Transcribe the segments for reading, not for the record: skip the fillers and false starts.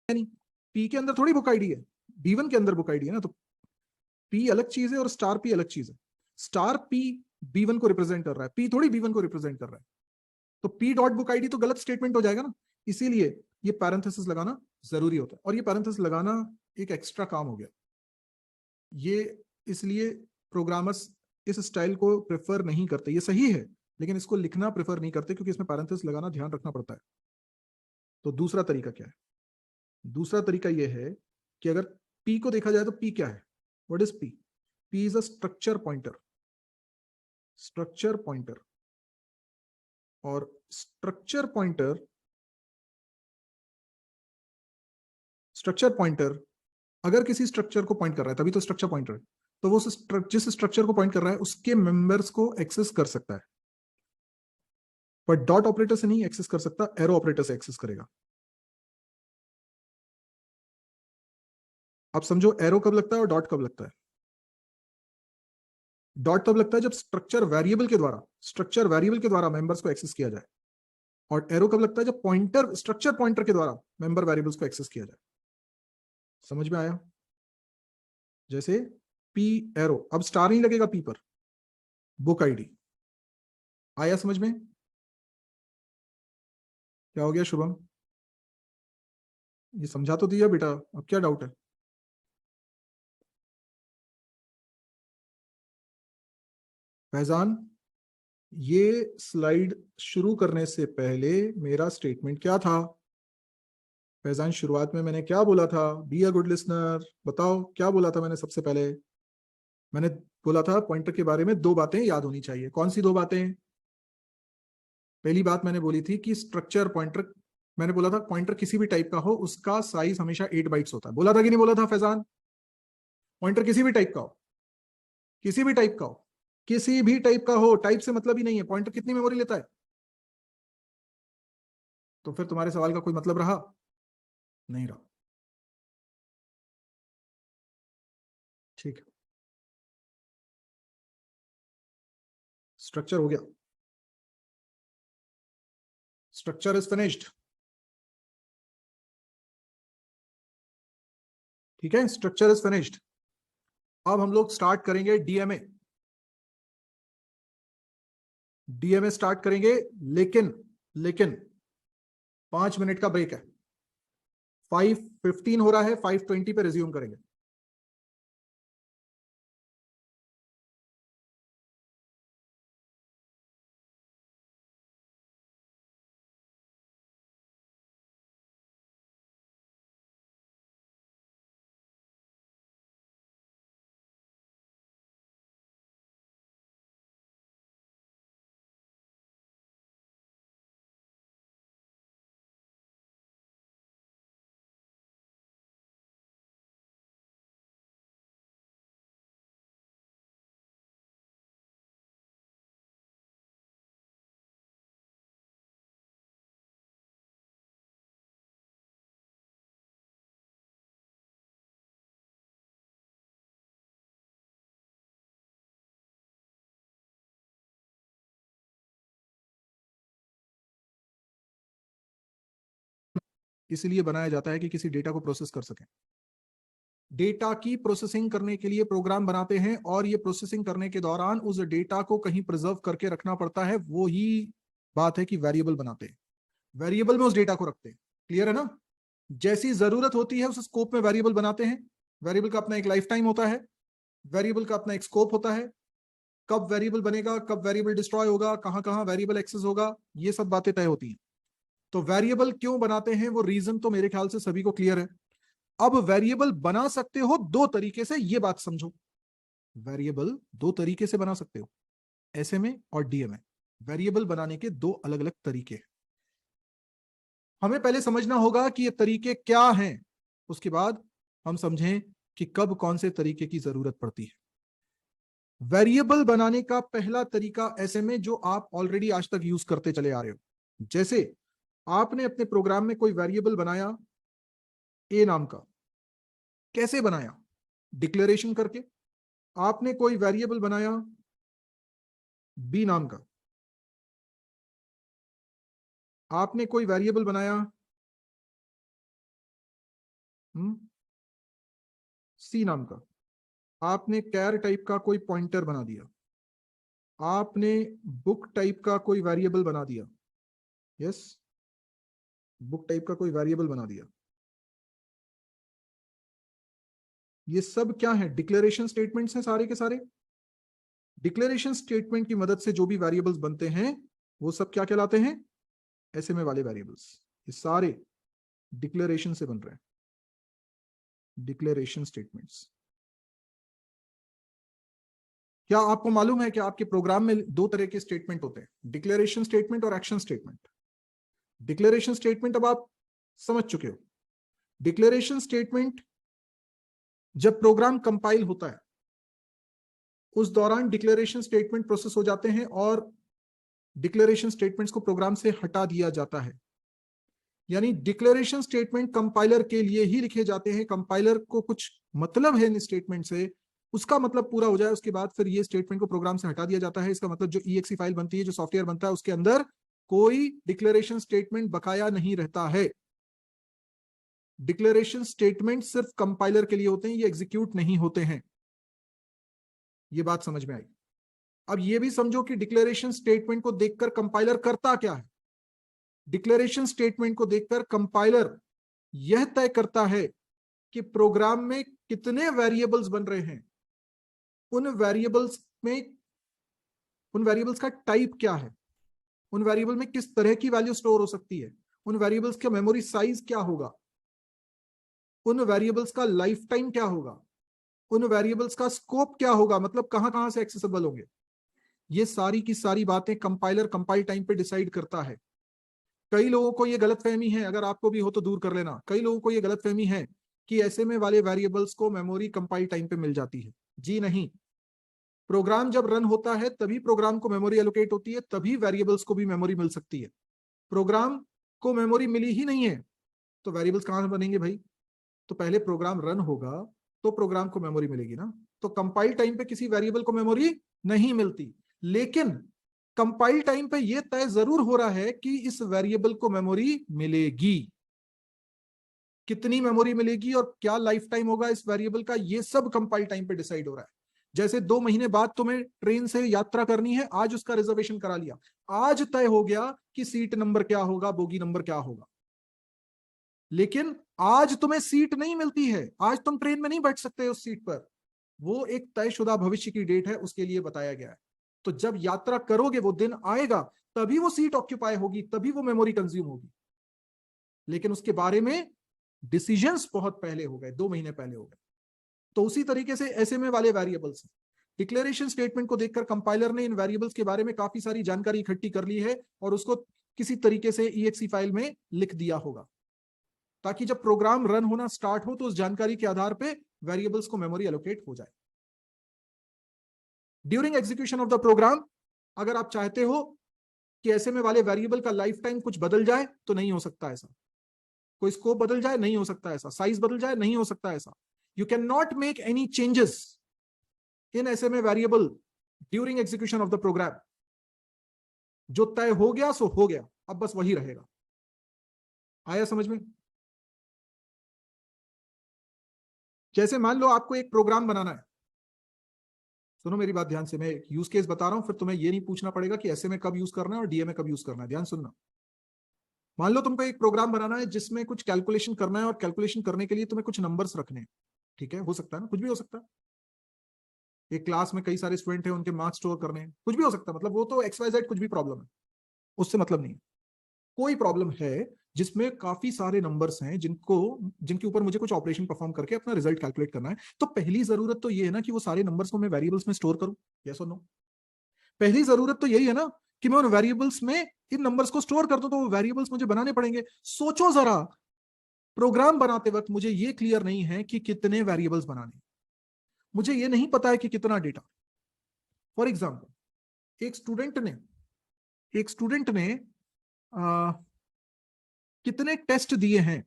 नहीं, पी के अंदर थोड़ी बुक आईडी है, B1 के अंदर बुक आईडी है ना, तो पी अलग चीज है और स्टार पी अलग चीज है। स्टार पी B1 को रिप्रेजेंट कर रहा है, पी थोड़ी B1 को रिप्रेजेंट कर रहा है। तो पी डॉट बुक आईडी तो गलत स्टेटमेंट हो जाएगा ना, इसीलिए ये पैरेंथेसिस लगाना जरूरी होता है। और ये पैरेंथेसिस लगाना एक एक्स्ट्रा काम हो गया ये, इसलिए प्रोग्रामर्स इस स्टाइल को प्रेफर नहीं करते। ये सही है, लेकिन इसको लिखना प्रेफर नहीं करते क्योंकि इसमें पैरेंथेसिस लगाना ध्यान रखना पड़ता है। तो दूसरा तरीका क्या है? दूसरा तरीका यह है कि अगर पी को देखा जाए तो पी क्या है? What is P? P is a structure pointer. Structure pointer, और स्ट्रक्चर पॉइंटर, स्ट्रक्चर पॉइंटर अगर किसी स्ट्रक्चर को पॉइंट कर रहा है तभी तो स्ट्रक्चर पॉइंटर है। तो वो जिस स्ट्रक्चर को पॉइंट कर रहा है उसके मेंबर्स को एक्सेस कर सकता है, पर डॉट ऑपरेटर से नहीं एक्सेस कर सकता, एरो ऑपरेटर से एक्सेस करेगा। आप समझो एरो कब लगता है और डॉट कब लगता है। डॉट तब लगता है जब स्ट्रक्चर वेरिएबल के द्वारा मेंबर्स को एक्सेस किया जाए, और एरो कब लगता है जब स्ट्रक्चर पॉइंटर के द्वारा मेंबर वेरिएबल्स को एक्सेस किया जाए। समझ में आया? जैसे पी एरो, अब स्टार नहीं लगेगा पी पर, बुक आईडी। आया समझ में? क्या हो गया शुभम? ये समझा तो दिया बेटा, अब क्या डाउट है? फैजान, ये स्लाइड शुरू करने से पहले मेरा स्टेटमेंट क्या था? फैजान, शुरुआत में मैंने क्या बोला था? बी अ गुड लिसनर, बताओ क्या बोला था मैंने सबसे पहले? मैंने बोला था पॉइंटर के बारे में दो बातें याद होनी चाहिए। कौन सी दो बातें? पहली बात मैंने बोली थी कि स्ट्रक्चर पॉइंटर, मैंने बोला था पॉइंटर किसी भी टाइप का हो उसका साइज हमेशा 8 बाइट्स होता है। बोला था कि नहीं बोला था फैजान? पॉइंटर किसी भी टाइप का हो, किसी भी टाइप का हो, किसी भी टाइप का हो, टाइप से मतलब ही नहीं है, पॉइंटर कितनी मेमोरी लेता है? तो फिर तुम्हारे सवाल का कोई मतलब रहा? नहीं रहा। ठीक है, स्ट्रक्चर हो गया, स्ट्रक्चर इज फिनिश्ड। ठीक है, स्ट्रक्चर इज फिनिश्ड। अब हम लोग स्टार्ट करेंगे डीएमए। डीएमए स्टार्ट करेंगे, लेकिन लेकिन 5 मिनट का ब्रेक है। 5:15 हो रहा है, 5:20 पे रिज्यूम करेंगे। इसलिए बनाया जाता है कि किसी डेटा को प्रोसेस कर सकें। डेटा की प्रोसेसिंग करने के लिए प्रोग्राम बनाते हैं, और ये प्रोसेसिंग करने के दौरान उस डेटा को कहीं प्रिजर्व करके रखना पड़ता है। वो ही बात है कि वेरिएबल बनाते हैं, वेरिएबल में उस डेटा को रखते हैं। क्लियर है ना? जैसी जरूरत होती है उस स्कोप में वेरिएबल बनाते हैं। वेरिएबल का अपना एक लाइफ टाइम होता है, वेरिएबल का अपना एक स्कोप होता है। कब वेरिएबल बनेगा, कब वेरिएबल डिस्ट्रॉय होगा, कहां कहां वेरिएबल एक्सेस होगा, ये सब बातें तय होती हैं। तो वेरिएबल क्यों बनाते हैं वो रीजन तो मेरे ख्याल से सभी को क्लियर है। अब वेरिएबल बना सकते हो दो तरीके से, ये बात समझो। वेरिएबल दो तरीके से बना सकते हो, एसएमए और डीएमए। वेरिएबल बनाने के दो अलग अलग तरीके हैं। हमें पहले समझना होगा कि ये तरीके क्या हैं, उसके बाद हम समझें कि कब कौन से तरीके की जरूरत पड़ती है। वेरिएबल बनाने का पहला तरीका एसएमए, जो आप ऑलरेडी आज तक यूज करते चले आ रहे हो। जैसे आपने अपने प्रोग्राम में कोई वेरिएबल बनाया ए नाम का, कैसे बनाया? डिक्लेरेशन करके। आपने कोई वेरिएबल बनाया बी नाम का, आपने कोई वेरिएबल बनाया सी नाम का, आपने कैर टाइप का कोई पॉइंटर बना दिया, आपने बुक टाइप का कोई वेरिएबल बना दिया, यस, बुक टाइप का कोई वेरिएबल बना दिया। ये सब क्या है? डिक्लेरेशन स्टेटमेंट्स हैं सारे के सारे। डिक्लेरेशन स्टेटमेंट की मदद से जो भी वेरिएबल्स बनते हैं वो सब क्या कहलाते हैं? एसएमए वाले वेरिएबल्स। ये सारे डिक्लेरेशन से बन रहे हैं, डिक्लेरेशन स्टेटमेंट्स। क्या आपको मालूम है कि आपके प्रोग्राम में दो तरह के स्टेटमेंट होते हैं, डिक्लेरेशन स्टेटमेंट और एक्शन स्टेटमेंट। डिक्लेरेशन स्टेटमेंट अब आप समझ चुके हो। डिक्लेरेशन स्टेटमेंट जब प्रोग्राम कंपाइल होता है उस दौरान डिक्लेरेशन स्टेटमेंट प्रोसेस हो जाते हैं और डिक्लेरेशन स्टेटमेंट्स को प्रोग्राम से हटा दिया जाता है। यानी डिक्लेरेशन स्टेटमेंट कंपाइलर के लिए ही लिखे जाते हैं, कंपाइलर को कुछ मतलब है इन स्टेटमेंट से, उसका मतलब पूरा हो जाए उसके बाद फिर ये स्टेटमेंट को प्रोग्राम से हटा दिया जाता है। इसका मतलब जो EXE फाइल बनती है, जो सॉफ्टवेयर बनता है, उसके अंदर कोई डिक्लेरेशन स्टेटमेंट बकाया नहीं रहता है। डिक्लेरेशन स्टेटमेंट सिर्फ कंपाइलर के लिए होते हैं, ये एग्जीक्यूट नहीं होते हैं। ये बात समझ में आई? अब ये भी समझो कि डिक्लेरेशन स्टेटमेंट को देखकर कंपाइलर करता क्या है। डिक्लेरेशन स्टेटमेंट को देखकर कंपाइलर यह तय करता है कि प्रोग्राम में कितने वेरिएबल्स बन रहे हैं, उन वेरिएबल्स का टाइप क्या है, उन वेरिएबल में किस तरह की वैल्यू स्टोर हो सकती है, उन वेरिएबल्स का मेमोरी साइज क्या होगा, उन वेरिएबल्स का लाइफ टाइम क्या होगा, उन वेरिएबल्स का स्कोप क्या होगा, मतलब कहां कहां से एक्सेसिबल होंगे। ये सारी की सारी बातें कंपाइलर कंपाइल टाइम पे डिसाइड करता है। कई लोगों को ये गलतफहमी है, अगर आपको भी हो तो दूर कर लेना, कई लोगों को ये गलतफहमी है कि ऐसे में वाले वेरिएबल्स को मेमोरी कंपाइल टाइम पे मिल जाती है। जी नहीं, प्रोग्राम जब रन होता है तभी प्रोग्राम को मेमोरी एलोकेट होती है, तभी वेरिएबल्स को भी मेमोरी मिल सकती है। प्रोग्राम को मेमोरी मिली ही नहीं है तो वेरिएबल्स कहां से बनेंगे भाई? तो पहले प्रोग्राम रन होगा तो प्रोग्राम को मेमोरी मिलेगी ना। तो कंपाइल टाइम पे किसी वेरिएबल को मेमोरी नहीं मिलती, लेकिन कंपाइल टाइम पे यह तय जरूर हो रहा है कि इस वेरिएबल को मेमोरी मिलेगी। कितनी मेमोरी मिलेगी और क्या लाइफ टाइम होगा इस वेरिएबल का, यह सब कंपाइल टाइम पे डिसाइड हो रहा है। जैसे 2 महीने बाद तुम्हें ट्रेन से यात्रा करनी है, आज उसका रिजर्वेशन करा लिया, आज तय हो गया कि सीट नंबर क्या होगा, बोगी नंबर क्या होगा, लेकिन आज तुम्हें सीट नहीं मिलती है, आज तुम ट्रेन में नहीं बैठ सकते उस सीट पर। वो एक तयशुदा भविष्य की डेट है, उसके लिए बताया गया है। तो जब यात्रा करोगे वो दिन आएगा, तभी वो सीट ऑक्यूपाई होगी, तभी वो मेमोरी कंज्यूम होगी, लेकिन उसके बारे में डिसीजंस बहुत पहले हो गए, 2 महीने पहले हो गए। तो उसी तरीके से ऐसे में वाले वेरिएबल्स, डिक्लेरेशन स्टेटमेंट को देखकर कंपाइलर ने इन वेरिएबल्स के बारे में काफी सारी जानकारी इकट्ठी कर ली है और उसको किसी तरीके से EXE फाइल में लिख दिया होगा, ताकि जब प्रोग्राम रन होना स्टार्ट हो तो उस जानकारी के आधार पे वेरिएबल्स को मेमोरी एलोकेट हो जाए। During execution of the program, अगर आप चाहते हो कि ऐसे में वाले वेरिएबल का लाइफ टाइम कुछ बदल जाए तो नहीं हो सकता ऐसा, कोई स्कोप बदल जाए नहीं हो सकता ऐसा, साइज बदल जाए नहीं हो सकता ऐसा। You can not make any changes in SMA variable during execution of the program. जो तय हो गया सो हो गया, अब बस वही रहेगा। आया समझ में? जैसे मान लो आपको एक प्रोग्राम बनाना है, सुनो मेरी बात ध्यान से, मैं एक यूज केस बता रहा हूं, फिर तुम्हें ये नहीं पूछना पड़ेगा कि एसएमए कब यूज करना है और डीएमए कब यूज करना है। ध्यान सुनना। मान लो तुमको एक प्रोग्राम बनाना है जिसमें कुछ कैलकुलेशन करना है और कैलकुलेशन करने के लिए तुम्हें कुछ नंबर्स रखने हैं। ठीक है, हो सकता है ना, कुछ भी हो सकता है। एक क्लास में कई सारे स्टूडेंट हैं, उनके मार्क्स स्टोर करने हैं, कुछ भी हो सकता है, मतलब वो तो XYZ कुछ भी प्रॉब्लम है, उससे मतलब नहीं है। कोई प्रॉब्लम है जिसमें काफी सारे नंबर्स हैं जिनके ऊपर मुझे कुछ ऑपरेशन परफॉर्म करके अपना रिजल्ट कैलकुलेट करना है। तो पहली जरूरत तो ये है ना कि वो सारे नंबर्स को मैं वेरिएबल्स में स्टोर करूं। यस और नो? पहली जरूरत तो यही है ना कि मैं उन वेरिएबल्स में इन नंबर्स को स्टोर कर दूं, तो वो वेरिएबल्स मुझे बनाने पड़ेंगे। सोचो जरा, प्रोग्राम बनाते वक्त मुझे ये क्लियर नहीं है कि कितने वेरिएबल्स बनाने, मुझे ये नहीं पता है कि कितना डेटा। फॉर एग्जाम्पल, एक स्टूडेंट ने कितने टेस्ट दिए हैं,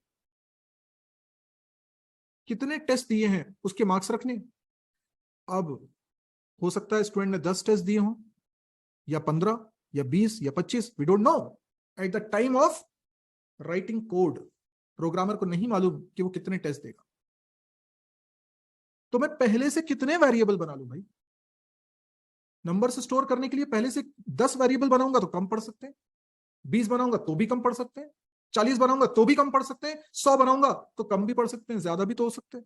कितने टेस्ट दिए हैं उसके मार्क्स रखने। अब हो सकता है स्टूडेंट ने 10 टेस्ट दिए हों या 15 या 20 या 25, we don't know at the time of writing code. Programmer को नहीं मालूम कि वो कितने टेस्ट देगा, तो मैं पहले से कितने वेरिएबल बना लूं भाई? नंबर से स्टोर करने के लिए पहले से 10 वेरिएबल बनाऊंगा तो कम पड़ सकते हैं, 20 बनाऊंगा तो भी कम पड़ सकते हैं, 40 बनाऊंगा तो भी कम पड़ सकते हैं, 100 बनाऊंगा तो कम भी पड़ सकते हैं, ज्यादा भी तो हो सकते हैं।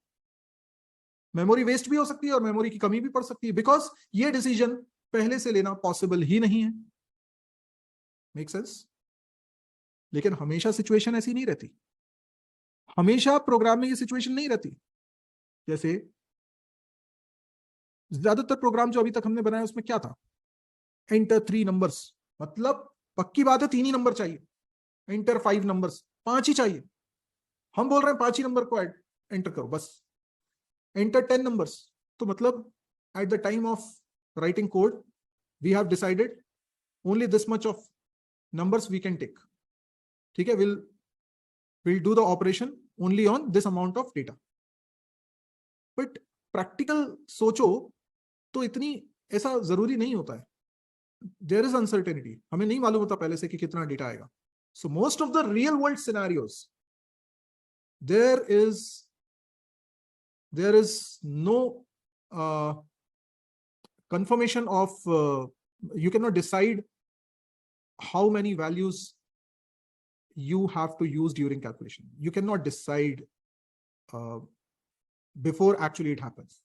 मेमोरी वेस्ट भी हो सकती है और मेमोरी की कमी भी पड़ सकती है, बिकॉज ये डिसीजन पहले से लेना पॉसिबल ही नहीं है। Make sense? लेकिन हमेशा सिचुएशन ऐसी नहीं रहती, हमेशा प्रोग्राम में ये सिचुएशन नहीं रहती। जैसे ज्यादातर प्रोग्राम जो अभी तक हमने बनाया उसमें क्या था? एंटर 3 नंबर्स, मतलब पक्की बात है 3 ही नंबर चाहिए। एंटर 5 नंबर्स, 5 ही चाहिए। हम बोल रहे हैं 5 ही नंबर को एंटर करो बस। एंटर 10 नंबर्स, तो मतलब at the time of writing code we have decided only this much of numbers we can take. ठीक है, will do the operation only on this amount of data. But practical सोचो तो इतनी ऐसा जरूरी नहीं होता है। देयर इज अनसर्टेनिटी, हमें नहीं मालूम होता पहले से कि कितना डेटा आएगा। So most of the real world scenarios there is no confirmation of you cannot decide how many values you have to use during calculation. You cannot decide before actually it happens.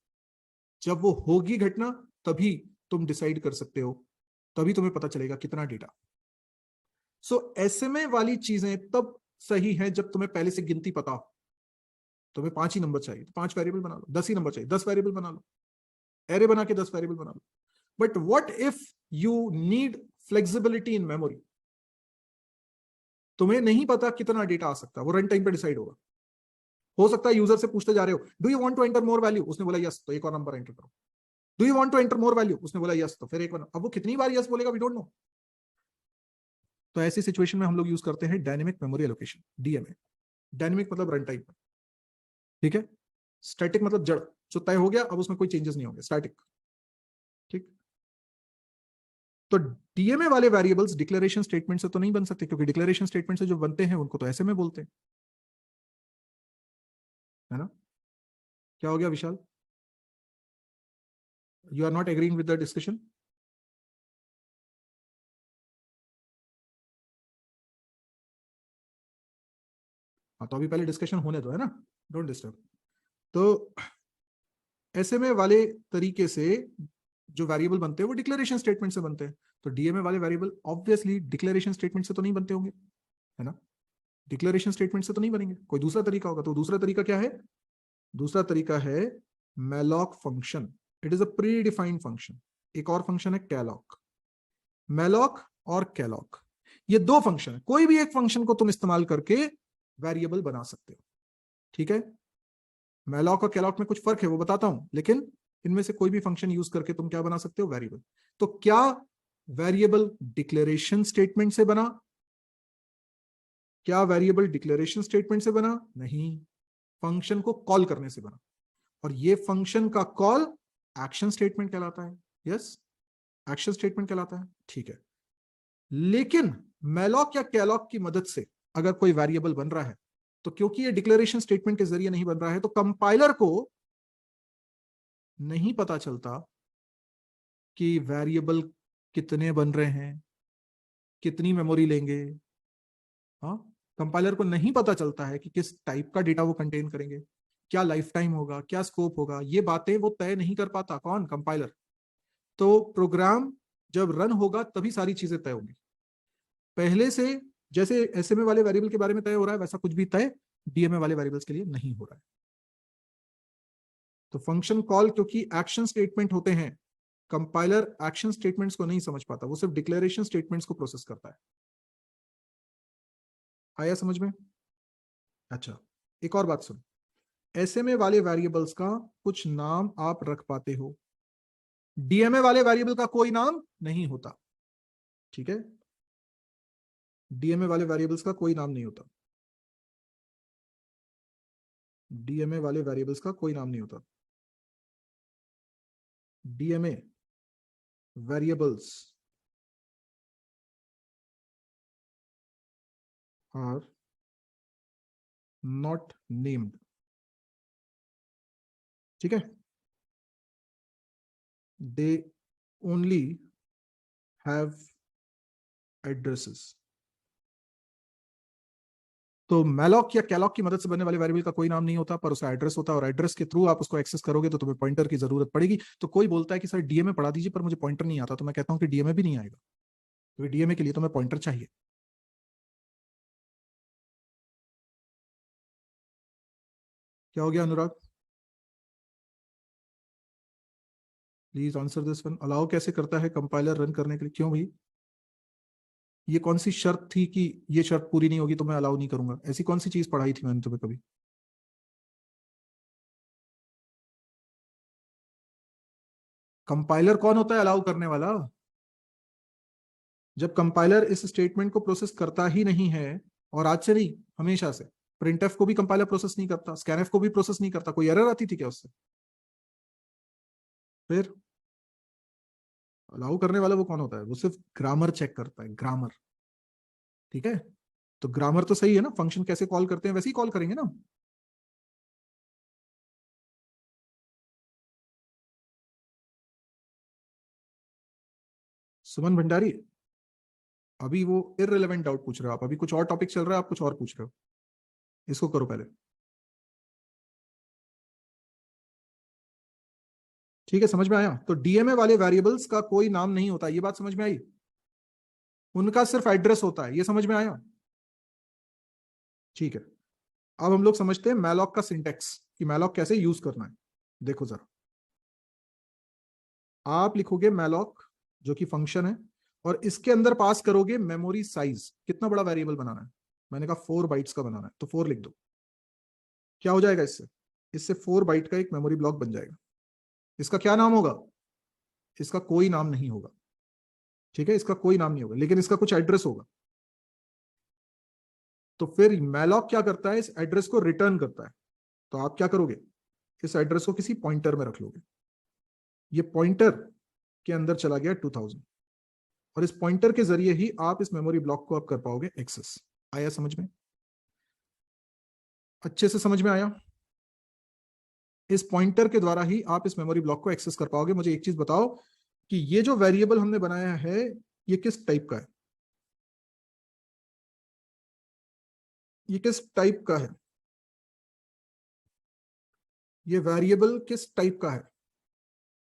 जब वो होगी घटना तभी तुम decide कर सकते हो, तभी तुम्हें पता चलेगा कितना डेटा। सो एसएमए वाली चीजें तब सही है जब तुम्हें पहले से गिनती पता हो। तुम्हें 5 ही नंबर चाहिए, 5 वेरिएबल बना लो। 10 ही नंबर चाहिए, 10 वेरिएबल बना लो। एरे बना के 10 वेरिएबल बना लो। But what if you need flexibility in memory? तुम्हें नहीं पता कितना डेटा आ सकता है, वो रन टाइम पे डिसाइड होगा। हो सकता है यूजर से पूछते जा रहे हो, do you want to enter more value? उसने बोला यस, तो एक और नंबर एंटर करो। Do you want to enter more value? उसने बोला यस, तो फिर एक और। अब वो कितनी बार यस बोलेगा वी डोंट नो। तो ऐसी सिचुएशन में हम लोग यूज करते हैं dynamic memory allocation, DMA. Dynamic मतलब रन टाइम। ठीक है, स्टैटिक मतलब जड़, जो तय हो गया अब उसमें कोई चेंजेस नहीं होंगे, स्टैटिक। ठीक, तो डीएमए वाले वेरिएबल्स डिक्लेरेशन स्टेटमेंट से तो नहीं बन सकते, क्योंकि डिक्लेरेशन स्टेटमेंट से जो बनते हैं उनको तो ऐसे में बोलते हैं, है ना? क्या हो गया Vishal? You are not agreeing with the discussion? हाँ, तो अभी पहले डिस्कशन होने दो, है ना? Don't disturb. तो ऐसे में वाले तरीके से जो वेरिएबल बनते हैं वो डिक्लेरेशन स्टेटमेंट से बनते हैं। तो डीएमए वाले वेरिएबल ऑब्वियसली डिक्लेरेशन स्टेटमेंट से तो नहीं बनते होंगे, है ना? डिक्लेरेशन स्टेटमेंट से तो नहीं बनेंगे, कोई दूसरा तरीका होगा। तो दूसरा तरीका क्या है? दूसरा तरीका है malloc function. It is a pre defined function. एक और फंक्शन है कैलॉक। मैलॉक और कैलॉक, ये दो फंक्शन है। कोई भी एक फंक्शन को तुम इस्तेमाल करके वेरिएबल बना सकते हो। ठीक है, मैलॉक और कैलॉक में कुछ फर्क है वो बताता हूं, लेकिन इनमें से कोई भी फंक्शन यूज करके तुम क्या बना सकते हो? वेरिएबल। तो क्या वेरिएबल डिक्लेरेशन स्टेटमेंट से बना? क्या वेरिएबल डिक्लेरेशन स्टेटमेंट से बना? नहीं, फंक्शन को कॉल करने से बना। और ये फंक्शन का कॉल एक्शन स्टेटमेंट कहलाता है। यस, एक्शन स्टेटमेंट कहलाता है। ठीक है, लेकिन मैलॉक या कैलॉक की मदद से अगर कोई वेरिएबल बन रहा है, तो क्योंकि ये डिक्लेरेशन स्टेटमेंट के जरिए नहीं बन रहा है, तो कंपाइलर को नहीं पता चलता कि वेरिएबल कितने बन रहे हैं, कितनी मेमोरी लेंगे। हाँ, कंपाइलर को नहीं पता चलता है कि किस टाइप का डेटा वो कंटेन करेंगे, क्या लाइफ टाइम होगा, क्या स्कोप होगा। ये बातें वो तय नहीं कर पाता। कौन? कंपाइलर। तो प्रोग्राम जब रन होगा तभी सारी चीजें तय होंगी। पहले से जैसे एसएमए वाले वेरिएबल के बारे में तय हो रहा है, वैसा कुछ भी तय डीएमए वाले वेरिएबल्स के लिए नहीं हो रहा है। तो फंक्शन कॉल क्योंकि एक्शन स्टेटमेंट होते हैं, कंपाइलर एक्शन स्टेटमेंट्स को नहीं समझ पाता, वो सिर्फ डिक्लेरेशन स्टेटमेंट्स को प्रोसेस करता है। आया समझ में? अच्छा, एक और बात सुन। एसएमए वाले वेरिएबल्स का कुछ नाम आप रख पाते हो, डीएमए वाले वेरिएबल का कोई नाम नहीं होता। ठीक है, डीएमए वाले वेरिएबल्स का कोई नाम नहीं होता। डीएमए वाले वेरिएबल्स का कोई नाम नहीं होता। DMA variables are not named, ठीक है, दे ओनली हैव एड्रेसेस। तो मैलॉक या कैलॉक की मदद से बनने वाले वेरिएबल का कोई नाम नहीं होता, पर उसका एड्रेस होता है, और एड्रेस के थ्रू आप उसको एक्सेस करोगे तो तुम्हें पॉइंटर की जरूरत पड़ेगी। तो कोई बोलता है कि सर डीएमए पढ़ा दीजिए पर मुझे पॉइंटर नहीं आता, तो मैं कहता हूं कि डीएमए भी नहीं आएगा, क्योंकि डीएमए के लिए तुम्हें पॉइंटर चाहिए। क्या हो गया Anurag? Please answer this one. Allow कैसे करता है कंपाइलर रन करने के लिए? क्यों भाई, ये कौन सी शर्त थी कि ये शर्त पूरी नहीं होगी तो मैं अलाउ नहीं करूंगा? ऐसी कौन सी चीज पढ़ाई थी मैंने तुम्हें कभी? कंपाइलर कौन होता है अलाउ करने वाला? जब कंपाइलर इस स्टेटमेंट को प्रोसेस करता ही नहीं है, और आज से नहीं, हमेशा से, प्रिंटफ को भी कंपाइलर प्रोसेस नहीं करता, स्कैनफ को भी प्रोसेस नहीं करता, कोई एरर आती थी क्या उससे? फिर अलाउ करने वाला वो कौन होता है? वो सिर्फ ग्रामर चेक करता है, ग्रामर, ठीक है। तो ग्रामर तो सही है ना, फंक्शन कैसे कॉल करते हैं वैसे ही कॉल करेंगे ना। सुमन भंडारी, अभी वो इररिलेवेंट डाउट पूछ रहे हो आप, अभी कुछ और टॉपिक चल रहा है, आप कुछ और पूछ रहे हो। इसको करो पहले, ठीक है, समझ में आया? तो डीएमए वाले वेरिएबल्स का कोई नाम नहीं होता, ये बात समझ में आई? उनका सिर्फ एड्रेस होता है, ये समझ में आया? ठीक है, अब हम लोग समझते हैं मैलॉक का सिंटेक्स, कि मैलॉक कैसे यूज करना है। देखो जरा, आप लिखोगे मैलॉक, जो कि फंक्शन है, और इसके अंदर पास करोगे मेमोरी साइज, कितना बड़ा वेरिएबल बनाना है? मैंने कहा 4 बाइट्स का बनाना है, तो 4 लिख दो। क्या हो जाएगा इससे? इससे 4 बाइट का एक मेमोरी ब्लॉक बन जाएगा। इसका क्या नाम होगा? इसका कोई नाम नहीं होगा, ठीक है, इसका कोई नाम नहीं होगा, लेकिन इसका कुछ एड्रेस होगा। तो फिर मैलॉक क्या करता है? इस एड्रेस को रिटर्न करता है। तो आप क्या करोगे? इस एड्रेस को किसी पॉइंटर में रख लोगे। ये पॉइंटर के अंदर चला गया 2000, और इस पॉइंटर के जरिए ही आप इस मेमोरी ब्लॉक को आप कर पाओगे एक्सेस। आया समझ में? अच्छे से समझ में आया? इस पॉइंटर के द्वारा ही आप इस मेमोरी ब्लॉक को एक्सेस कर पाओगे। मुझे एक चीज बताओ कि ये जो वेरिएबल हमने बनाया है, ये किस टाइप का है? ये किस टाइप का है? ये वेरिएबल किस टाइप का है?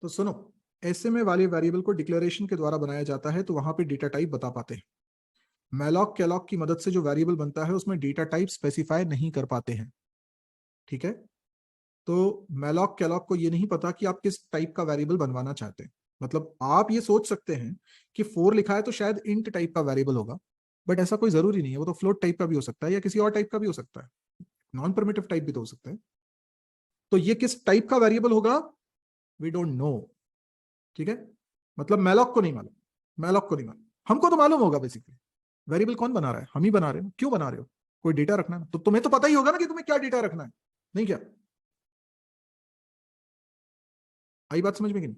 तो सुनो, ऐसे में वाले वेरिएबल को डिक्लेरेशन के द्वारा बनाया जाता है, तो वहां पे डेटा टाइप बता पाते हैं। मैलॉक कैलॉक की मदद से जो वेरिएबल बनता है उसमें डेटा टाइप स्पेसिफाई नहीं कर पाते हैं, ठीक है। तो मैलॉक कैलॉक को ये नहीं पता कि आप किस टाइप का वेरिएबल बनवाना चाहते हैं। मतलब आप ये सोच सकते हैं कि 4 लिखा है तो शायद इंट टाइप का वेरिएबल होगा, बट ऐसा कोई जरूरी नहीं है, वो तो फ्लोट टाइप का भी हो सकता है या किसी और टाइप का भी हो सकता है, नॉन परमिटिव टाइप भी तो हो सकता है। तो ये किस टाइप का वेरिएबल होगा, वी डोंट नो, ठीक है। मतलब मैलॉक को नहीं मालूम, मैलॉक को नहीं मालूम, हमको तो मालूम होगा बेसिकली। वेरिएबल कौन बना रहा है? हम ही बना रहे हैं। क्यों बना रहे हो? कोई डेटा रखना है, तो तुम्हें तो पता ही होगा ना कि तुम्हें क्या डेटा रखना है, नहीं क्या? आई बात समझ में कि नहीं?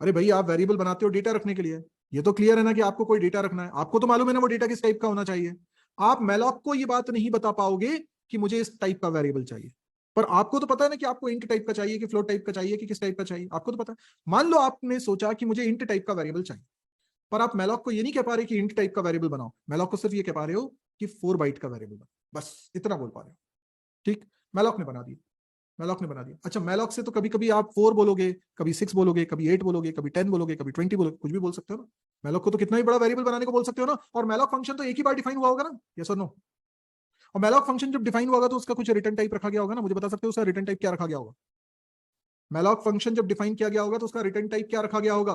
अरे भाई, आप वेरिएबल बनाते हो डेटा रखने के लिए, ये तो क्लियर है ना कि आपको कोई डेटा रखना है, आपको तो मालूम है ना वो डेटा किस टाइप का होना चाहिए। आप मैलॉक को ये बात नहीं बता पाओगे कि मुझे इस टाइप का वेरिएबल चाहिए, पर आपको तो पता है ना कि आपको इंट टाइप का चाहिए कि फ्लोट टाइप का चाहिए कि किस टाइप का चाहिए, आपको तो पता है। मान लो आपने सोचा कि मुझे इंट टाइप का वेरिएबल चाहिए, पर आप मैलॉक को ये नहीं कह पा रहे कि इंट टाइप का वेरिएबल बनाओ, मैलॉक को सिर्फ ये कह पा रहे हो कि 4 बाइट का वेरिएबल बनाओ, बस इतना बोल पा रहे हो, ठीक। मैलॉक ने बना दिया, मैलॉक ने बना दिया। अच्छा, मैलॉक से तो कभी कभी आप 4 बोलोगे, कभी 6 बोलोगे, कभी 8 बोलोगे, कभी 10 बोलोगे, कभी 20 बोलोगे, कुछ भी बोल सकते हो ना। मैलॉक को तो कितना ही बड़ा वेरिएबल बनाने को बोल सकते हो ना, और मैलॉक फंक्शन तो एक ही बार डिफाइन हुआ होगा ना, यस और नो? और मैलॉक फंक्शन जब डिफाइन हुआ होगा तो उसका कुछ रिटर्न टाइप रखा गया होगा ना, मुझे बता सकते हो उसका रिटर्न टाइप क्या रखा गया होगा? मैलॉक फंक्शन जब डिफाइन किया गया होगा तो उसका रिटर्न टाइप क्या रखा गया होगा?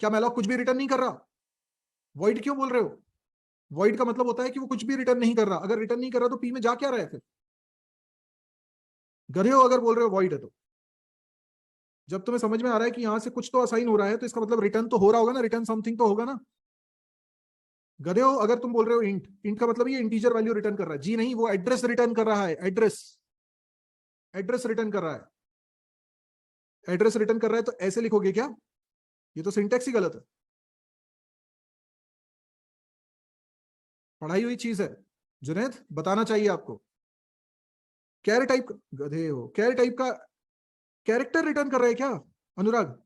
क्या मैलॉक कुछ भी रिटर्न नहीं कर रहा? वॉइड क्यों बोल रहे हो? वॉइड का मतलब होता है कि वो कुछ भी रिटर्न नहीं कर रहा। अगर रिटर्न नहीं कर रहा तो पी में जा क्या रहा है फिर? गधे हो अगर बोल रहे हो वॉइड है तो। जब तुम्हें समझ में आ रहा है कि यहां से कुछ तो असाइन हो रहा है, तो इसका मतलब रिटर्न तो हो रहा होगा ना, रिटर्न समथिंग तो होगा ना। गधे हो अगर तुम बोल रहे हो इंट, इंट का मतलब ये इंटीजर वैल्यू रिटर्न कर रहा है, जी नहीं, वो एड्रेस रिटर्न कर रहा है, एड्रेस, एड्रेस रिटर्न कर रहा है, एड्रेस रिटर्न कर रहा है, तो ऐसे लिखोगे क्या? ये तो सिंटेक्स ही गलत है, पढ़ाई हुई चीज है। जुनैद बताना चाहिए आपको। कैर टाइप, गधे हो, कैर टाइप का कैरेक्टर रिटर्न कर रहा है क्या अनुराग?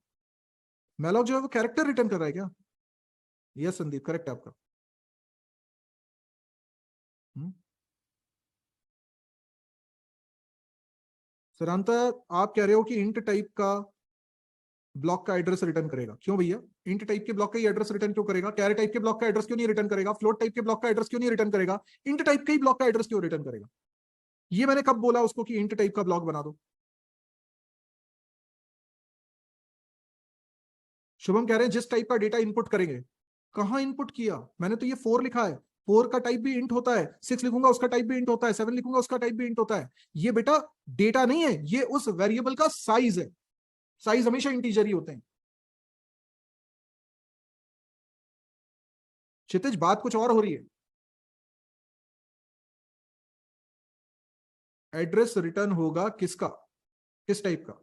मैलॉक जो है वो कैरेक्टर रिटर्न कर रहा है क्या? यस संदीप, करेक्ट आपका। सरांता, आप कह रहे हो कि इंट टाइप का ब्लॉक का एड्रेस रिटर्न करेगा, क्यों भैया? इंट टाइप के ब्लॉक का ही एड्रेस रिटर्न क्यों करेगा? कैर टाइप के ब्लॉक का एड्रेस क्यों नहीं रिटर्न करेगा? फ्लोट टाइप के ब्लॉक का एड्रेस क्यों नहीं रिटर्न करेगा? इंट टाइप के ही ब्लॉक का एड्रेस क्यों रिटर्न करेगा? ये मैंने कब बोला उसको कि इंट टाइप का ब्लॉक बना दो? शुभम कह रहे हैं जिस टाइप का डेटा इनपुट करेंगे। कहां इनपुट किया मैंने? तो ये 4 लिखा है, 4 का टाइप भी इंट होता है, 6 लिखूंगा उसका टाइप भी इंट होता है, 7 लिखूंगा उसका टाइप भी इंट होता है। ये बेटा डेटा नहीं है, ये उस वेरिएबल का साइज है। साइज हमेशा इंटीजर ही होते हैं। क्षितिज, बात कुछ और हो रही है। एड्रेस रिटर्न होगा किसका? किस टाइप का?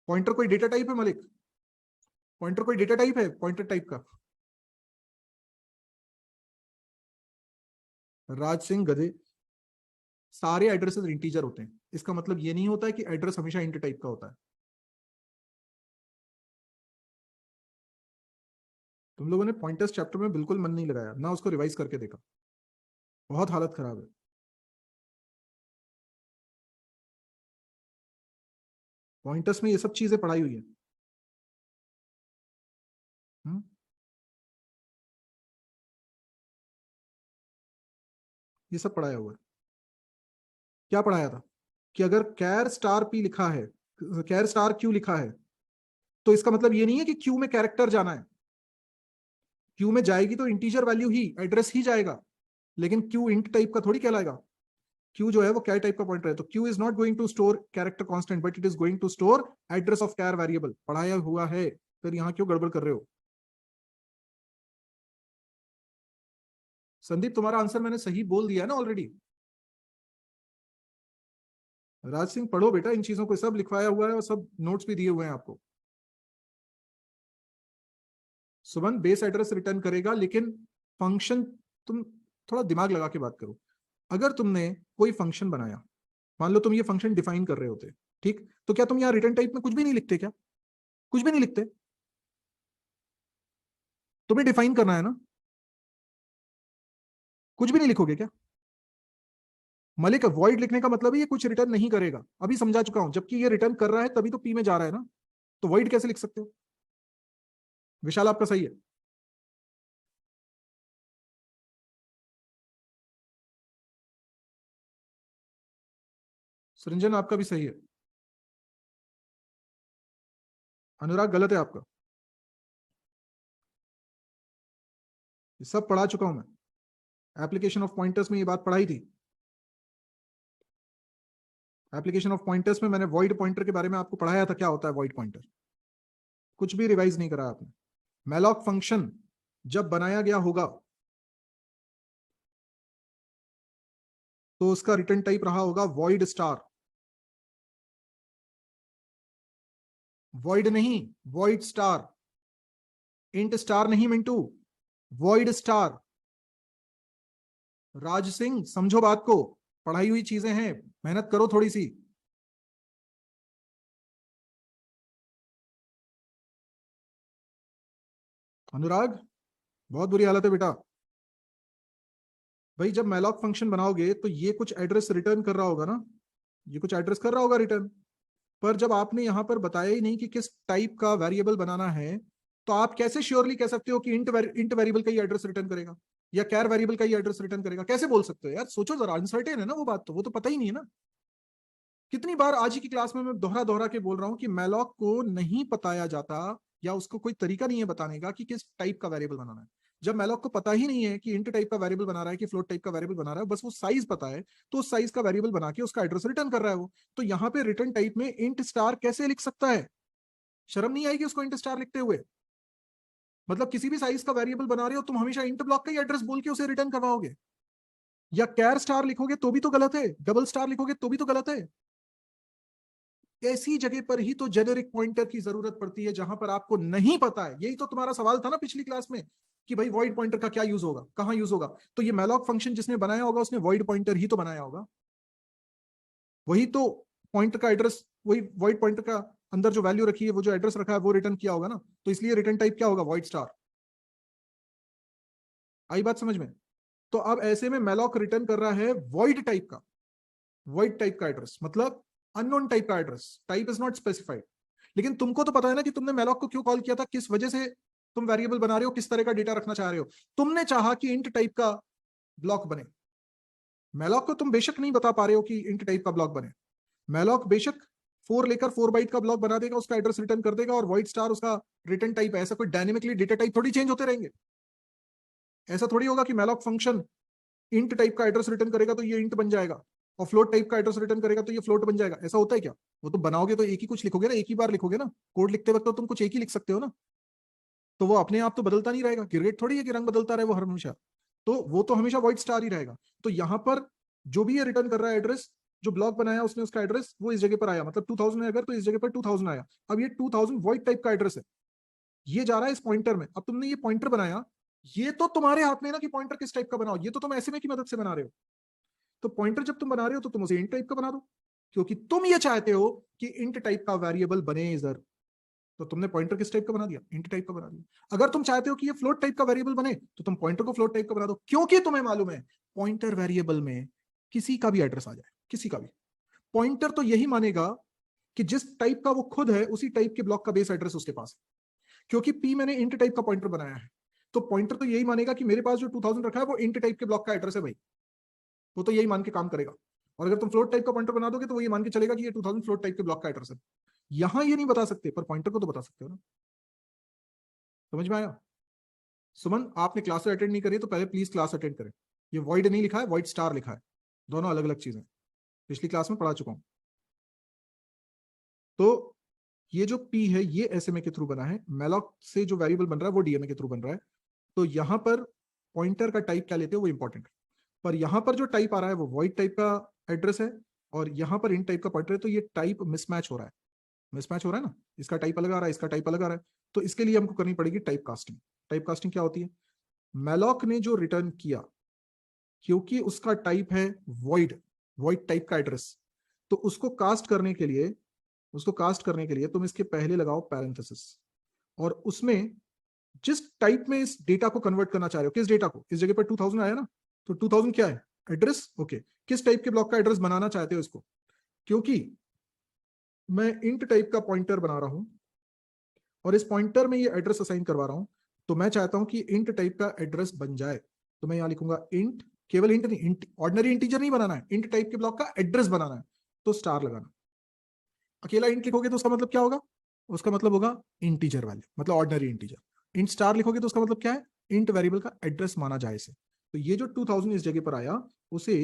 पॉइंटर कोई डेटा टाइप है मलिक? पॉइंटर कोई डेटा टाइप है पॉइंटर टाइप का? राज सिंह गधे, सारे एड्रेसेस इंटीजर होते हैं, इसका मतलब ये नहीं होता है कि एड्रेस हमेशा इंट टाइप का होता है। तुम लोगों ने पॉइंटर्स चैप्टर में बिल्कुल मन नहीं लगाया ना, उसको रिवाइज करके देखा। बहुत हालत खराब है। पॉइंटर्स में ये सब चीजें पढ़ाई हुई है। हम्म? ये सब पढ़ाया हुआ है। क्या पढ़ाया था? कि अगर कैर स्टार पी लिखा है, कैर स्टार क्यू लिखा है, तो इसका मतलब ये नहीं है कि क्यू में कैरेक्टर जाना है। क्यू में जाएगी तो इंटीजर वैल्यू ही, एड्रेस ही जाएगा, लेकिन क्यू इंट टाइप का थोड़ी कहलाएगा। क्यू जो है वो कैर टाइप का पॉइंटर है, तो q is not going to store character constant, but it is going to store address of char variable. पढ़ाया हुआ है, फिर यहाँ क्यों गड़बड़ कर रहे हो? संदीप, तुम्हारा आंसर मैंने सही बोल दिया ना ऑलरेडी। राज सिंह, पढ़ो बेटा, इन चीजों को सब लिखवाया हुआ है और सब नोट्स भी दिए हुए हैं आपको। सुमन, बेस एड्रेस रिटर्न करेगा, लेकिन फंक्शन, तुम थोड़ा दिमाग लगा के बात करो। अगर तुमने कोई फंक्शन बनाया, मान लो तुम ये फंक्शन डिफाइन कर रहे होते, ठीक, तो क्या तुम यहाँ रिटर्न टाइप में कुछ भी नहीं लिखते क्या? कुछ भी नहीं लिखते? तुम्हें डिफाइन करना है ना, कुछ भी नहीं लिखोगे क्या? मलिक, वॉइड लिखने का मतलब है ये कुछ रिटर्न नहीं करेगा, अभी समझा चुका हूं, जबकि ये रिटर्न कर रहा है तभी तो पी में जा रहा है ना, तो वॉइड कैसे लिख सकते हो? विशाल, आपका सही है। सृंजन, आपका भी सही है। अनुराग, गलत है आपका। ये सब पढ़ा चुका हूं मैं, एप्लीकेशन ऑफ पॉइंटर्स में ये बात पढ़ाई थी। एप्लीकेशन ऑफ पॉइंटर्स में मैंने वॉइड पॉइंटर के बारे में आपको पढ़ाया था, क्या होता है वॉइड पॉइंटर। कुछ भी रिवाइज नहीं करा आपने। मैलॉक फंक्शन जब बनाया गया होगा तो उसका रिटर्न टाइप रहा होगा वॉइड स्टार। वॉइड नहीं, वॉइड स्टार, इंट स्टार नहीं मिंटू, वॉइड स्टार। राज सिंह, समझो बात को, पढ़ाई हुई चीजें हैं, मेहनत करो थोड़ी सी। अनुराग, बहुत बुरी हालत है बेटा। भाई जब मैलॉक फंक्शन बनाओगे तो ये कुछ एड्रेस रिटर्न कर रहा होगा ना, ये कुछ एड्रेस कर रहा होगा रिटर्न। पर जब आपने यहां पर बताया ही नहीं कि किस टाइप का वेरिएबल बनाना है, तो आप कैसे श्योरली कह सकते हो कि इंट वेरिएबल का ही एड्रेस रिटर्न करेगा या कैर वेरिएबल का ही एड्रेस रिटर्न करेगा? कैसे बोल सकते हो यार? सोचो जरा, अनसर्टेन है ना वो बात, तो वो तो पता ही नहीं है ना। कितनी बार आज ही की क्लास में मैं दोहरा दोहरा के बोल रहा हूं कि मैलॉक को नहीं बताया जाता, या उसको कोई तरीका नहीं है बताने का कि किस टाइप का वेरिएबल बनाना है। जब मैलॉक को पता ही नहीं है कि इंट टाइप का वेरिएबल बना रहा है कि फ्लोट टाइप का वेरिएबल बना रहा है, बस वो साइज पता है, तो उस साइज का वेरिएबल बना के उसका एड्रेस रिटर्न कर रहा है वो। तो यहाँ पे रिटर्न टाइप में इंट स्टार कैसे लिख सकता है? शर्म नहीं आएगी उसको इंट स्टार लिखते हुए? मतलब किसी भी साइज का वेरिएबल बना रहे हो तुम, हमेशा इंट ब्लॉक का ही एड्रेस बोल के उसे रिटर्न करवाओगे? या कैर स्टार लिखोगे तो भी तो गलत है, डबल स्टार लिखोगे तो भी तो गलत है। ऐसी जगह पर ही तो जेनेरिक पॉइंटर की जरूरत पड़ती है जहां पर आपको नहीं पता है। यही तो तुम्हारा सवाल था ना पिछली क्लास में, कि भाई वॉइड पॉइंटर का क्या यूज होगा, कहां यूज होगा? तो ये मैलॉक फंक्शन जिसने बनाया होगा उसने वॉइड पॉइंटर ही तो बनाया होगा। वही तो पॉइंटर का एड्रेस, वही वॉइड पॉइंटर का अंदर जो वैल्यू रखी है, वो जो एड्रेस रखा है वो रिटर्न किया होगा ना, तो इसलिए रिटर्न टाइप क्या होगा, वॉइड स्टार। आई बात समझ में? तो अब ऐसे में मैलॉक रिटर्न कर रहा है वॉइड टाइप का, वॉइड टाइप का एड्रेस, मतलब अननोन टाइप का address, type is not specified. लेकिन तुमको तो पता है ना कि तुमने मैलॉक को क्यों कॉल किया था, किस वजह से तुम वेरिएबल बना रहे हो, किस तरह का डेटा रखना चाह रहे हो। तुमने चाहा कि इंट टाइप का ब्लॉक बने। मैलॉक को तुम बेशक नहीं बता पा रहे हो कि इंट टाइप का ब्लॉक बने। मैलॉक बेशक 4 लेकर 4 बाइट का ब्लॉक बना देगा, उसका एड्रेस रिटर्न कर देगा, और वॉइड स्टार उसका रिटर्न टाइप है। ऐसा कोई डायनेमिकली डेटा टाइप थोड़ी चेंज होते रहेंगे। ऐसा थोड़ी होगा कि मैलॉक फंक्शन इंट टाइप का एड्रेस रिटर्न करेगा तो ये इंट बन जाएगा, और फ्लोट टाइप का एड्रेस रिटर्न करेगा तो ये फ्लोट बन जाएगा। ऐसा होता है क्या? वो तो बनाओगे तो एक ही कुछ लिखोगे ना, एक ही बार लिखोगे ना। कोड लिखते वक्त तो तुम कुछ एक ही लिख सकते हो ना, तो वो अपने आप तो बदलता नहीं रहेगा। ग्रेड थोड़ी है कि रंग बदलता रहे वो हर हमेशा, तो वो तो हमेशा व्हाइट स्टार ही रहेगा। तो यहाँ पर जो भी ये रिटर्न कर रहा है एड्रेस, जो ब्लॉक बनाया उसने, उसका एड्रेस वो इस जगह पर आया, मतलब 2000 है अगर, तो इस जगह पर 2000 आया। अब ये 2000 व्हाइट टाइप का एड्रेस है, ये जा रहा है इस पॉइंटर में। अब तुमने ये पॉइंटर बनाया, ये तो तुम्हारे हाथ में है ना कि पॉइंटर किस टाइप का बनाओ, ये तो तुम ऐसे में की मदद से बना रहे हो। तो पॉइंटर जब तुम बना रहे हो तो तुम उसे इंट टाइप का बना दो, क्योंकि तुम ये चाहते हो कि इंट टाइप का वेरिएबल बने इधर। तो तुमने पॉइंटर किस टाइप का बना दिया, इंट टाइप का बना दिया। अगर तुम चाहते हो कि ये फ्लोट टाइप का वेरिएबल बने, तो तुम पॉइंटर को फ्लोट टाइप का बना दो, क्योंकि तुम्हें मालूम है पॉइंटर वेरिएबल में किसी का भी एड्रेस आ जाए, किसी का भी। पॉइंटर तो यही मानेगा कि जिस टाइप का वो खुद है उसी टाइप के ब्लॉक का बेस एड्रेस उसके पास है। क्योंकि पी मैंने इंट टाइप का पॉइंटर बनाया है, तो पॉइंटर तो यही मानेगा कि मेरे पास जो 2000 रखा है वो इंट टाइप के ब्लॉक का एड्रेस है भाई। वो तो यही मान के काम करेगा। और अगर तुम फ्लोट टाइप का पॉइंटर बना दोगे तो वो ये मान के चलेगा कि ये 2000 फ्लोट टाइप के ब्लॉक का एड्रेस है। यहां ये नहीं बता सकते, पर पॉइंटर को तो बता सकते हो ना। समझ में आया? सुमन, आपने क्लास अटेंड नहीं करी तो पहले प्लीज क्लास अटेंड करें। ये वॉइड नहीं लिखा है, वॉइड स्टार लिखा है, दोनों अलग अलग चीजें, पिछली क्लास में पढ़ा चुका हूं। तो ये जो पी है ये एसएमए के थ्रू बना है, मैलॉक से जो वेरिएबल बन रहा है वो डीएमए के थ्रू बन रहा है। तो यहां पर पॉइंटर का टाइप क्या लेते हो वो इंपॉर्टेंट है। पर यहां पर जो टाइप आ रहा है वो वॉइड टाइप का एड्रेस है, और यहां पर इन टाइप का पॉइंटर है, तो ये टाइप मिसमैच हो रहा है। मिसमैच हो रहा है ना, इसका टाइप अलग आ रहा है, इसका टाइप अलग आ रहा है। तो इसके लिए हमको करनी पड़ेगी टाइप कास्टिंग। टाइप कास्टिंग क्या होती है? मैलॉक ने जो रिटर्न किया, क्योंकि उसका टाइप है वॉइड, वॉइड टाइप का एड्रेस, तो उसको कास्ट करने के लिए, उसको कास्ट करने के लिए तुम इसके पहले लगाओ पैरेंथेसिस, और उसमें जिस टाइप में इस डेटा को कन्वर्ट करना चाह रहे हो, किस डेटा को, इस जगह पर 2000 आया ना, तो 2000 क्या है, एड्रेस। ओके, किस टाइप के ब्लॉक का एड्रेस बनाना चाहते हो इसको? क्योंकि मैं इंट टाइप का पॉइंटर बना रहा हूं और इस पॉइंटर में ये एड्रेस असाइन करवा रहा हूं, तो मैं चाहता हूं कि इंट टाइप का एड्रेस बन जाए। तो मैं यहां लिखूंगा इंट, केवल इंट नहीं, इंट ऑर्डिनरी इंटीजर नहीं बनाना है, इंट टाइप के ब्लॉक का एड्रेस बनाना है, तो स्टार लगाना। अकेला इंट लिखोगे तो उसका मतलब क्या होगा? उसका मतलब होगा इंटीजर वैल्यू, मतलब ऑर्डिनरी इंटीजर। इंट स्टार लिखोगे तो उसका मतलब क्या है? इंट वेरिएबल का एड्रेस माना जाए इसे। तो ये जो 2000 इस जगह पर आया, उसे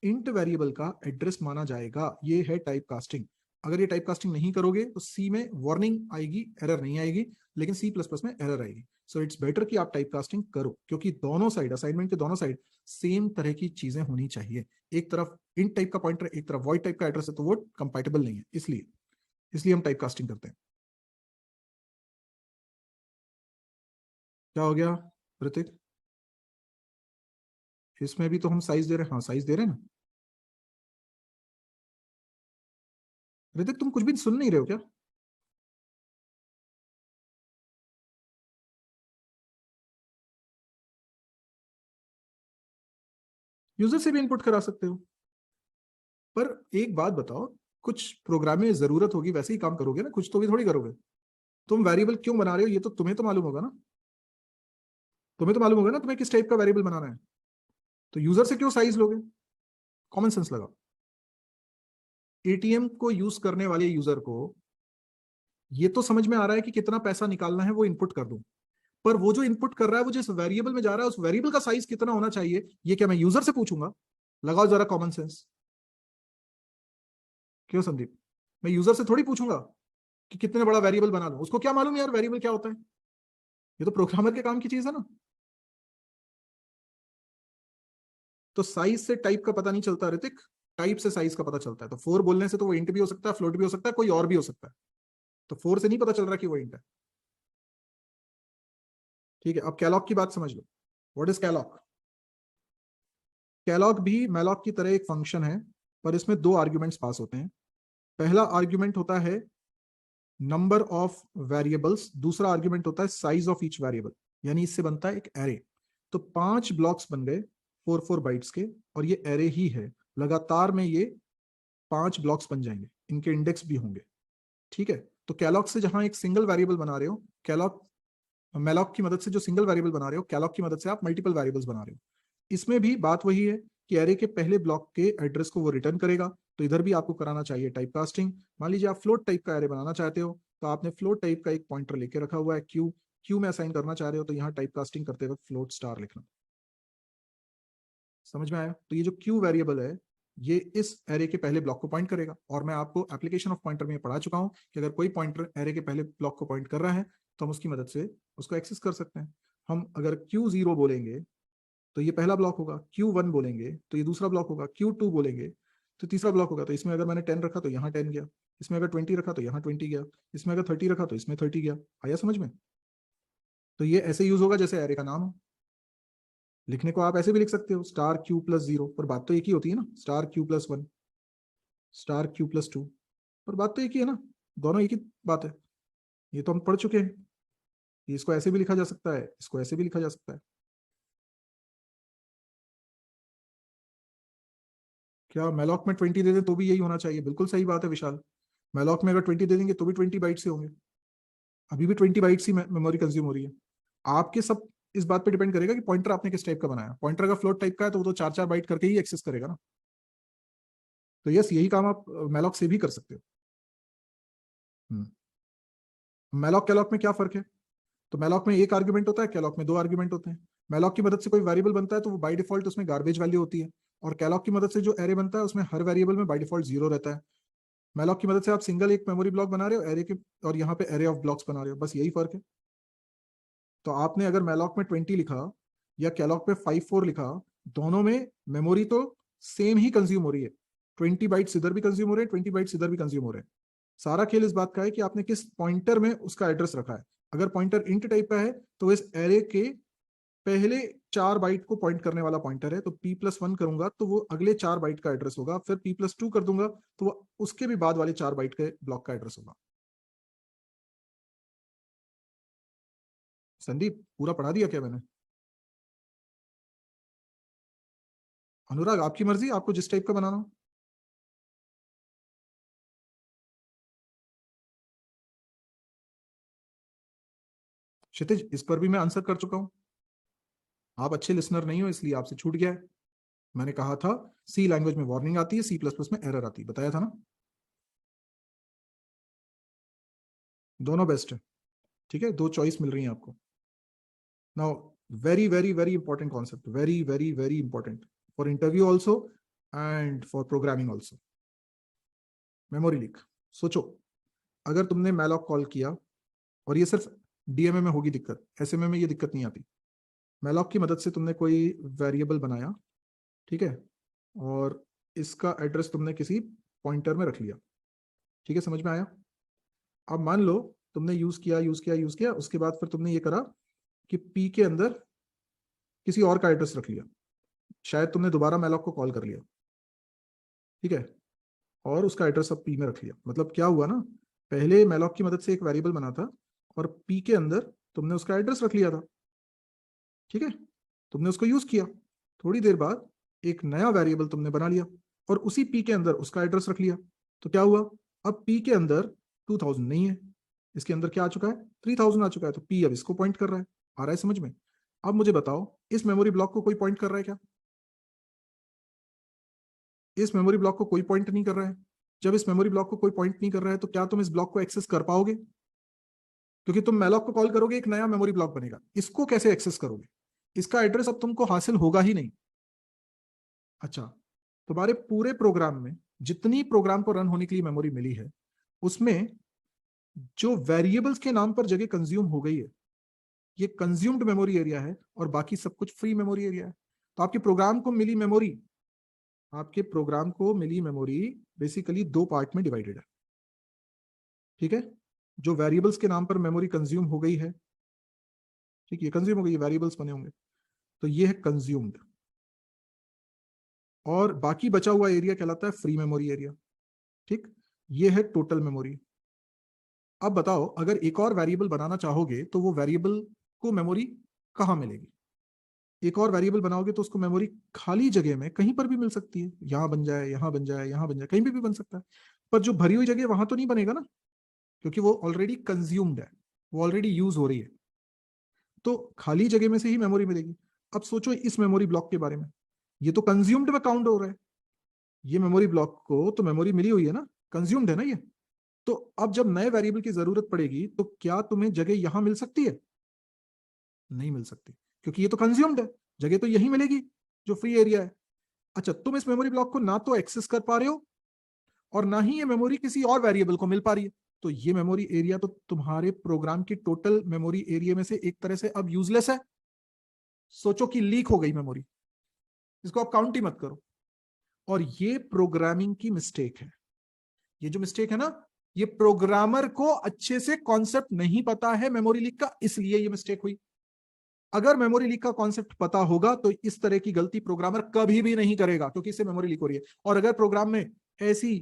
इंट वेरिएबल का एड्रेस माना जाएगा। ये है टाइप कास्टिंग। अगर ये टाइप कास्टिंग नहीं करोगे तो सी में वार्निंग आएगी, एरर नहीं आएगी, लेकिन सी प्लस प्लस में एरर आएगी। सो इट्स बेटर कि आप टाइप कास्टिंग करो, क्योंकि दोनों साइड, असाइनमेंट के दोनों साइड सेम तरह की चीजें होनी चाहिए। एक तरफ इंट टाइप का पॉइंटर, एक तरफ वॉइड टाइप का एड्रेस है, तो वो कंपैटिबल नहीं है, इसलिए इसलिए हम टाइप कास्टिंग करते हैं। क्या हो गया ऋतिक? इसमें भी तो हम साइज दे रहे हैं, हाँ साइज दे रहे हैं ना। ऋतिक तुम कुछ भी सुन नहीं रहे हो क्या? यूजर से भी इनपुट करा सकते हो। पर एक बात बताओ, कुछ प्रोग्राम में जरूरत होगी वैसे ही काम करोगे ना, कुछ तो भी थोड़ी करोगे। तुम वेरिएबल क्यों बना रहे हो ये तो तुम्हें तो मालूम होगा ना। तुम्हें तो मालूम होगा ना तुम्हें किस टाइप का वेरिएबल बनाना है। तो यूजर से क्यों साइज लोगे? कॉमन सेंस लगाओ। एटीएम को यूज करने वाले यूजर को ये तो समझ में आ रहा है कि कितना पैसा निकालना है वो इनपुट कर दूं, पर वो जो इनपुट कर रहा है वो जिस वेरिएबल में जा रहा है उस वेरिएबल का साइज कितना होना चाहिए, ये क्या मैं यूजर से पूछूंगा? लगाओ जरा कॉमन सेंस। क्यों संदीप? मैं यूजर से थोड़ी पूछूंगा कि कितने बड़ा वेरिएबल बना लूं, उसको क्या मालूम यार वेरिएबल क्या होता है। ये तो प्रोग्रामर के काम की चीज है ना। तो साइज से टाइप का पता नहीं चलता ऋतिक, टाइप से साइज का पता चलता है। तो 4 बोलने से तो वो इंट भी हो सकता है, फ्लोट भी हो सकता है, कोई और भी हो सकता है। तो 4 से नहीं पता चल रहा कि वो इंट है। ठीक है, अब कैलॉग की बात समझ लो। What is calloc? कैलॉग भी मैलॉग की तरह एक फंक्शन है, पर इसमें दो आर्ग्यूमेंट्स पास होते हैं। पहला आर्ग्यूमेंट होता है नंबर ऑफ वेरिएबल्स, दूसरा आर्ग्यूमेंट होता है साइज ऑफ ईच वेरिएबल, यानी इससे बनता है एक एरे। तो 5 ब्लॉक्स बन गए 4 बाइट्स के, और ये एरे ही है। लगातार में ये 5 ब्लॉक्स बन जाएंगे, इनके इंडेक्स भी होंगे। ठीक है, तो कैलॉग से जहां एक सिंगल वेरिएबल बना रहे हो, कैलॉग मैलॉक की मदद से जो सिंगल वेरिएबल बना रहे हो, कैलॉग की मदद से आप मल्टीपल वेरिएबल्स बना रहे हो। इसमें भी बात वही है कि एरे के पहले ब्लॉक के एड्रेस को वो रिटर्न करेगा। तो इधर भी आपको कराना चाहिए टाइप कास्टिंग। मान लीजिए आप फ्लोट टाइप का एरे बनाना चाहते हो, तो आपने फ्लोट टाइप का एक पॉइंटर लेके रखा हुआ है क्यू, क्यू में असाइन करना चाह रहे हो, तो यहाँ टाइप कास्टिंग करते वक्त फ्लोट स्टार लिखना। समझ में आया? तो ये जो क्यू वेरिएबल है ये इस एरे के पहले ब्लॉक को पॉइंट करेगा, और मैं आपको एप्लीकेशन ऑफ पॉइंटर में पढ़ा चुका हूं कि अगर कोई पॉइंटर एरे के पहले ब्लॉक को पॉइंट कर रहा है तो हम उसकी मदद से उसको एक्सेस कर सकते हैं। हम अगर Q0 बोलेंगे तो ये पहला ब्लॉक होगा, Q1 बोलेंगे तो ये दूसरा ब्लॉक होगा, Q2 बोलेंगे तो तीसरा ब्लॉक होगा। तो इसमें अगर मैंने 10 रखा तो यहाँ 10 गया, इसमें अगर 20 रखा तो यहाँ 20 गया, इसमें अगर 30 रखा तो इसमें 30 गया। आया समझ में? तो ये ऐसे यूज होगा जैसे एरे का नाम हो। लिखने को आप ऐसे भी लिख सकते हो स्टार Q+0, पर बात तो एक ही होती है ना, स्टार Q+1, स्टार Q+2, पर बात तो एक ही है ना, दोनों एक ही बात है। ये तो हम पढ़ चुके हैं। इसको ऐसे भी लिखा जा सकता है, इसको ऐसे भी लिखा जा सकता है। क्या मैलॉक में 20 दे दें तो भी यही होना चाहिए? बिल्कुल सही बात है विशाल। मैलॉक में अगर 20 दे देंगे तो भी 20 बाइट से होंगे, अभी भी 20 बाइट्स ही मेमोरी कंज्यूम हो रही है। आपके सब इस बात पे डिपेंड करेगा कि पॉइंटर आपने किस टाइप का बनाया। पॉइंटर अगर फ्लोट टाइप का है तो वो तो 4 बाइट करके ही एक्सेस करेगा ना। तो यस, यही काम आप मैलॉक से भी कर सकते हो। मैलॉक कैलॉक में क्या फर्क है? तो मैलॉक में एक आर्ग्यूमेंट होता है, कैलॉक में 2 आर्ग्यूमेंट होते हैं। मैलॉक की मदद से कोई वेरिएबल बनता है तो वो बाय डिफॉल्ट उसमें गार्बेज वैल्यू होती है, और कैलॉक की मदद से जो एरे बनता है उसमें हर वेरिएबल में बाय डिफॉल्ट 0 रहता है। मैलॉक की मदद से आप सिंगल एक मेमोरी ब्लॉक बना रहे हो एरे के, और यहाँ पे एरे ऑफ ब्लॉक्स बना रहे हो, बस यही फर्क है। तो आपने अगर मैलॉक में 20 लिखा या कैलॉक में 54 लिखा, दोनों में मेमोरी तो सेम ही कंज्यूम हो रही है। 20 बाइट्स इधर भी कंज्यूम हो रहे हैं, 20 बाइट्स इधर भी कंज्यूम हो रहे हैं। सारा खेल इस बात का है कि आपने किस पॉइंटर में उसका एड्रेस रखा है। अगर पॉइंटर इंट टाइप का है तो इस एरे के पहले 4 बाइट को पॉइंट करने वाला पॉइंटर है, तो P+1 करूंगा तो वो अगले 4 बाइट का एड्रेस होगा, फिर P+2 कर दूंगा तो वो उसके भी बाद वाले 4 बाइट के ब्लॉक का एड्रेस होगा। संदीप, पूरा पढ़ा दिया क्या मैंने? अनुराग, आपकी मर्जी, आपको जिस टाइप का बनाना हो। क्षितिज, इस पर भी मैं आंसर कर चुका हूं। आप अच्छे लिसनर नहीं हो इसलिए आपसे छूट गया है। मैंने कहा था सी लैंग्वेज में वार्निंग आती है, C++ में एरर आती है, बताया था ना। दोनों बेस्ट है। ठीक है, दो चॉइस मिल रही है आपको। Now, very very very important concept, very very very important for interview also and for programming also. Memory leak. सोचो, अगर तुमने मैलॉक कॉल किया, और ये सिर्फ डीएमए में होगी दिक्कत, एसएमए में ये दिक्कत नहीं आती। मैलॉक की मदद से तुमने कोई वेरिएबल बनाया, ठीक है, और इसका एड्रेस तुमने किसी पॉइंटर में रख लिया। ठीक है, समझ में आया? अब मान लो तुमने यूज किया यूज किया यूज किया, उसके बाद फिर तुमने ये करा कि पी के अंदर किसी और का एड्रेस रख लिया, शायद तुमने दोबारा मैलॉक को कॉल कर लिया, ठीक है, और उसका एड्रेस अब पी में रख लिया। मतलब क्या हुआ ना, पहले मैलॉक की मदद से एक वेरिएबल बना था, और पी के अंदर तुमने उसका एड्रेस रख लिया था, ठीक है, तुमने उसको यूज किया। थोड़ी देर बाद एक नया वेरिएबल तुमने बना लिया, और उसी पी के अंदर उसका एड्रेस रख लिया। तो क्या हुआ, अब पी के अंदर 2000 नहीं है, इसके अंदर क्या आ चुका है, 3000 आ चुका है। तो पी अब इसको पॉइंट कर रहा है। आ रहा है समझ में? अब मुझे बताओ, इस मेमोरी ब्लॉक को कोई पॉइंट कर रहा है क्या? इस मेमोरी ब्लॉक को कोई पॉइंट नहीं कर रहा है। जब इस मेमोरी ब्लॉक को कोई पॉइंट नहीं कर रहा है तो क्या तुम इस ब्लॉक को एक्सेस कर पाओगे? क्योंकि तुम मैलॉक को कॉल करोगे, एक नया मेमोरी ब्लॉक बनेगा, इसको कैसे एक्सेस करोगे? इसका एड्रेस अब तुमको हासिल होगा ही नहीं। अच्छा, तुम्हारे पूरे प्रोग्राम में जितनी प्रोग्राम को रन होने के लिए मेमोरी मिली है, उसमें जो वेरिएबल्स के नाम पर जगह कंज्यूम हो गई है, ये कंज्यूम्ड मेमोरी एरिया है, और बाकी सब कुछ फ्री मेमोरी एरिया है। तो आपके प्रोग्राम को मिली मेमोरी बेसिकली 2 पार्ट में डिवाइडेड है। ठीक है, जो वेरिएबल्स के नाम पर मेमोरी कंज्यूम हो गई है, ठीक है, कंज्यूम हो गई, वेरिएबल्स बने होंगे, तो ये है कंज्यूम्ड। और बाकी बचा हुआ एरिया कहलाता है फ्री मेमोरी एरिया। ठीक, ये है टोटल मेमोरी। अब बताओ, अगर एक और वेरिएबल बनाना चाहोगे तो वो वेरिएबल को मेमोरी कहाँ मिलेगी? एक और वेरिएबल बनाओगे तो उसको मेमोरी खाली जगह में कहीं पर भी मिल सकती है, यहां बन जाए, यहां बन जाए, यहां बन जाए, कहीं भी बन सकता है। पर जो भरी हुई जगह वहां तो नहीं बनेगा ना, क्योंकि वो ऑलरेडी कंज्यूम्ड है, वो ऑलरेडी यूज हो रही है। तो खाली जगह में से ही मेमोरी मिलेगी। अब सोचो इस मेमोरी ब्लॉक के बारे में, ये तो कंज्यूम्ड में काउंट हो रहा है। ये मेमोरी ब्लॉक को तो मेमोरी मिली हुई है ना, कंज्यूम्ड है ना ये। तो अब जब नए वेरिएबल की जरूरत पड़ेगी तो क्या तुम्हें जगह यहां मिल सकती है? नहीं मिल सकती, क्योंकि ये तो कंज्यूम्ड है। जगह तो यही मिलेगी जो फ्री एरिया है। अच्छा, तुम इस मेमोरी ब्लॉक को ना तो एक्सेस कर पा रहे हो और ना ही ये मेमोरी किसी और वेरिएबल को मिल पा रही है। तो ये मेमोरी एरिया तो तुम्हारे प्रोग्राम की टोटल मेमोरी एरिया में से एक तरह से अब यूजलेस है। सोचो कि लीक हो गई मेमोरी, इसको आप काउंट ही मत करो। और ये प्रोग्रामिंग की मिस्टेक है। ये जो मिस्टेक है ना, ये प्रोग्रामर को अच्छे से कॉन्सेप्ट नहीं पता है मेमोरी लीक का, इसलिए ये मिस्टेक हुई। अगर मेमोरी लीक का कॉन्सेप्ट पता होगा तो इस तरह की गलती प्रोग्रामर कभी भी नहीं करेगा, क्योंकि इससे मेमोरी लीक हो रही है। और अगर प्रोग्राम में ऐसी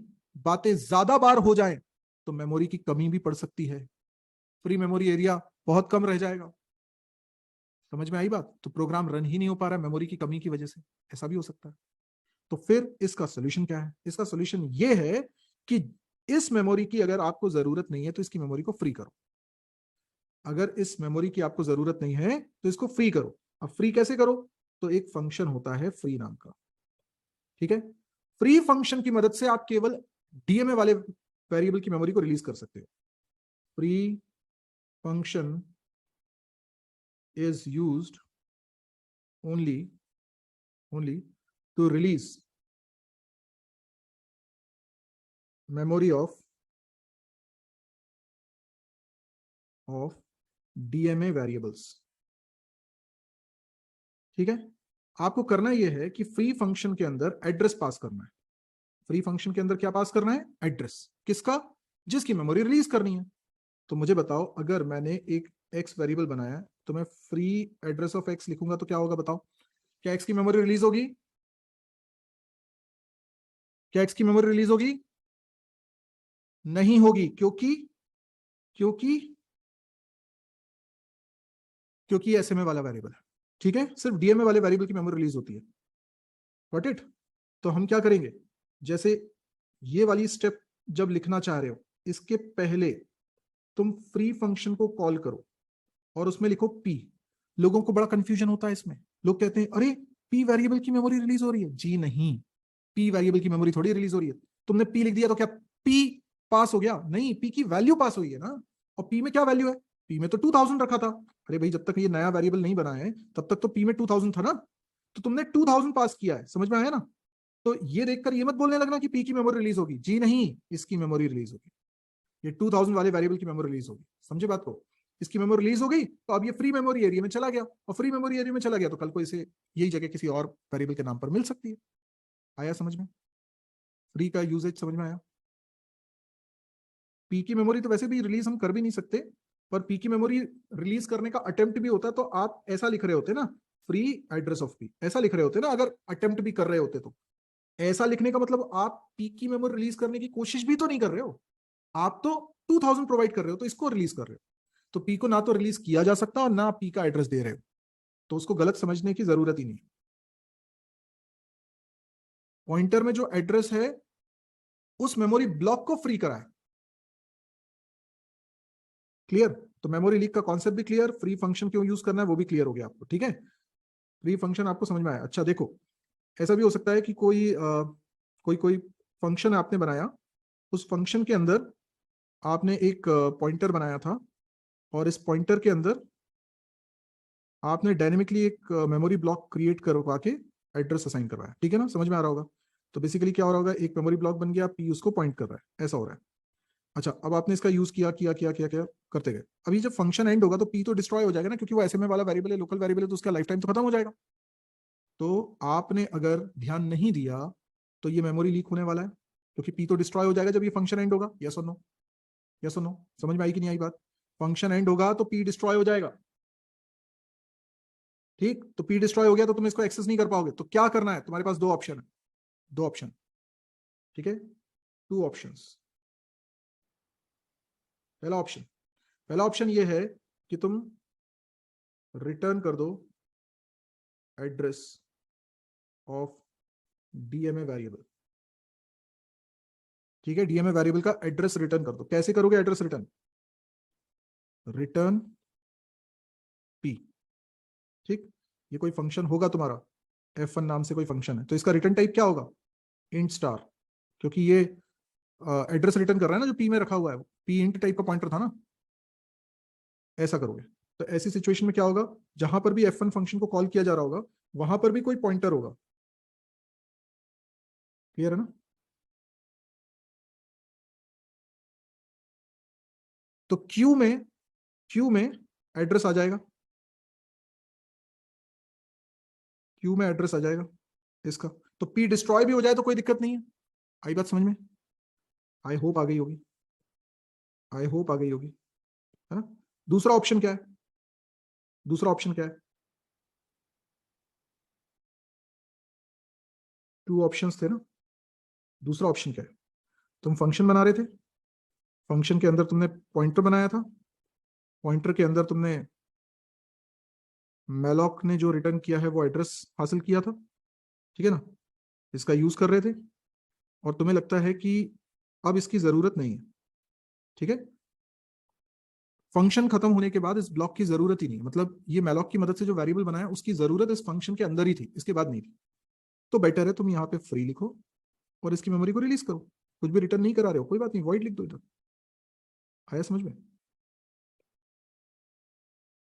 बातें ज्यादा बार हो जाएं तो मेमोरी की कमी भी पड़ सकती है, फ्री मेमोरी एरिया बहुत कम रह जाएगा। समझ में आई बात? तो प्रोग्राम रन ही नहीं हो पा रहा है मेमोरी की कमी की वजह से, ऐसा भी हो सकता है। तो फिर इसका सोल्यूशन क्या है? इसका सोल्यूशन ये है कि इस मेमोरी की अगर आपको जरूरत नहीं है तो इसकी मेमोरी को फ्री करो। अगर इस मेमोरी की आपको जरूरत नहीं है तो इसको फ्री करो। अब फ्री कैसे करो? तो एक फंक्शन होता है फ्री नाम का। ठीक है, फ्री फंक्शन की मदद से आप केवल डीएमए वाले वेरिएबल की मेमोरी को रिलीज कर सकते हो। Free function is used only to release memory of DMA variables. ठीक है, आपको करना यह है कि फ्री फंक्शन के अंदर एड्रेस पास करना है। फ्री फंक्शन के अंदर क्या पास करना है? एड्रेस। किसका? जिसकी मेमोरी रिलीज करनी है। तो मुझे बताओ, अगर मैंने एक एक्स वेरिएबल बनाया है तो मैं फ्री एड्रेस ऑफ एक्स लिखूंगा तो क्या होगा? बताओ, क्या एक्स की मेमोरी रिलीज होगी? क्या एक्स की मेमोरी रिलीज होगी? नहीं होगी। क्योंकि क्योंकि एसएमए वाला वेरिएबल है। ठीक है, सिर्फ डीएमए वाले वेरिएबल की मेमोरी रिलीज होती है। Got it? तो हम क्या करेंगे, जैसे ये वाली स्टेप जब लिखना चाह रहे हो, इसके पहले तुम फ्री फंक्शन को कॉल करो और उसमें लिखो पी। लोगों को बड़ा कंफ्यूजन होता है इसमें। लोग कहते हैं अरे पी वेरिएबल की मेमोरी रिलीज हो रही है। जी नहीं, पी वेरिएबल की मेमोरी थोड़ी रिलीज हो रही है। तुमने पी लिख दिया तो क्या पी पास हो गया? नहीं, पी की वैल्यू पास हुई है ना। और पी में क्या वैल्यू है? पी में तो 2000 रखा था। अरे भाई, जब तक ये नया वेरिएबल नहीं बना है तब तक तो पी में 2000 था ना। तो तुमने 2000 पास किया है, समझ में आया ना? तो ये देखकर ये मत बोलने लगना कि पी की मेमोरी रिलीज होगी। जी नहीं, इसकी मेमोरी रिलीज होगी। ये 2000 वाले वेरिएबल की मेमोरी रिलीज होगी। समझे बात को? इसकी मेमोरी रिलीज हो गई तो अब ये फ्री मेमोरी एरिया में चला गया, और फ्री मेमोरी एरिया में चला गया तो कल को इसे यही जगह किसी और वेरिएबल के नाम पर मिल सकती है। आया समझ में? फ्री का यूजेज समझ में आया? पी की मेमोरी तो वैसे भी रिलीज हम कर भी नहीं सकते, पर पी की मेमोरी रिलीज करने का अटेम्प्ट भी होता है तो आप ऐसा लिख रहे होते ना, फ्री एड्रेस ऑफ पी, ऐसा लिख रहे होते ना अगर अटेम्प्ट भी कर रहे होते तो। ऐसा लिखने का मतलब आप पी की मेमोरी रिलीज करने की कोशिश भी तो नहीं कर रहे हो, आप तो 2000 प्रोवाइड कर रहे हो तो इसको रिलीज कर रहे हो। तो पी को ना तो रिलीज किया जा सकता और ना पी का एड्रेस दे रहे हो, तो उसको गलत समझने की जरूरत ही नहीं। पॉइंटर में जो एड्रेस है उस मेमोरी ब्लॉक को फ्री कराए। क्लियर? तो मेमोरी लीक का कॉन्सेप्ट भी क्लियर, फ्री फंक्शन क्यों यूज करना है वो भी क्लियर हो गया आपको। ठीक है, फ्री फंक्शन आपको समझ में आया? अच्छा देखो, ऐसा भी हो सकता है कि कोई फंक्शन आपने बनाया, उस फंक्शन के अंदर आपने एक पॉइंटर बनाया था और इस पॉइंटर के अंदर आपने डायनेमिकली एक मेमोरी ब्लॉक क्रिएट करवा के एड्रेस असाइन करवाया। ठीक है ना, समझ में आ रहा होगा? तो बेसिकली क्या हो रहा होगा, एक मेमोरी ब्लॉक बन गया, पी उसको पॉइंट कर रहा है, ऐसा हो रहा है। अच्छा, अब आपने इसका यूज किया किया किया किया किया करते गए। अभी जब फंक्शन एंड होगा तो पी तो डिस्ट्रॉय हो जाएगा ना, क्योंकि वो एसएमए वाला वेरिएबल है, लोकल वेरिएबल है, तो उसका लाइफ टाइम तो खत्म हो जाएगा। तो आपने अगर ध्यान नहीं दिया तो ये मेमोरी लीक होने वाला है, क्योंकि पी तो डिस्ट्रॉय हो जाएगा जब ये फंक्शन एंड होगा। यस और नो? यस और नो? समझ में आई कि नहीं आई बात? फंक्शन एंड होगा तो पी डिस्ट्रॉय हो जाएगा। ठीक, तो पी डिस्ट्रॉय हो गया तो तुम इसको एक्सेस नहीं कर पाओगे। तो क्या करना है? तुम्हारे पास दो ऑप्शन है। दो ऑप्शन, ठीक है, टू ऑप्शंस। पहला ऑप्शन ये है कि तुम रिटर्न कर दो एड्रेस ऑफ डीएमए वेरिएबल, ठीक है, डीएमए वेरिएबल का एड्रेस रिटर्न कर दो। कैसे करोगे एड्रेस रिटर्न? रिटर्न पी, ठीक, ये कोई फंक्शन होगा तुम्हारा, F1 नाम से कोई फंक्शन है, तो इसका रिटर्न टाइप क्या होगा? इंट स्टार, क्योंकि ये एड्रेस रिटर्न कर रहा है ना जो पी में रखा हुआ है, पी इंट टाइप का पॉइंटर था ना। ऐसा करोगे तो ऐसी सिचुएशन में क्या होगा, जहां पर भी F1 फंक्शन को कॉल किया जा रहा होगा वहां पर भी कोई पॉइंटर होगा। क्लियर है ना? तो क्यू में एड्रेस आ जाएगा, क्यू में एड्रेस आ जाएगा इसका। तो पी डिस्ट्रॉय भी हो जाए तो कोई दिक्कत नहीं है। आई बात समझ में? आई होप आ गई होगी, आई होप आ गई होगी, है ना? दूसरा ऑप्शन क्या है? दूसरा ऑप्शन क्या है? टू ऑप्शंस थे ना। दूसरा ऑप्शन क्या है? तुम फंक्शन बना रहे थे, फंक्शन के अंदर तुमने पॉइंटर बनाया था, पॉइंटर के अंदर तुमने मैलॉक ने जो रिटर्न किया है वो एड्रेस हासिल किया था, ठीक है ना, इसका यूज कर रहे थे, और तुम्हें लगता है कि अब इसकी जरूरत नहीं है, ठीक है, फंक्शन खत्म होने के बाद इस ब्लॉक की जरूरत ही नहीं, मतलब ये मैलॉक की मदद से जो वेरिएबल बनाया उसकी जरूरत इस फंक्शन के अंदर ही थी, इसके बाद नहीं थी। तो बेटर है तुम यहाँ पे फ्री लिखो और इसकी मेमोरी को रिलीज करो। कुछ भी रिटर्न नहीं करा रहे हो, कोई बात नहीं, वॉइड लिख दो इधर। आया समझ में?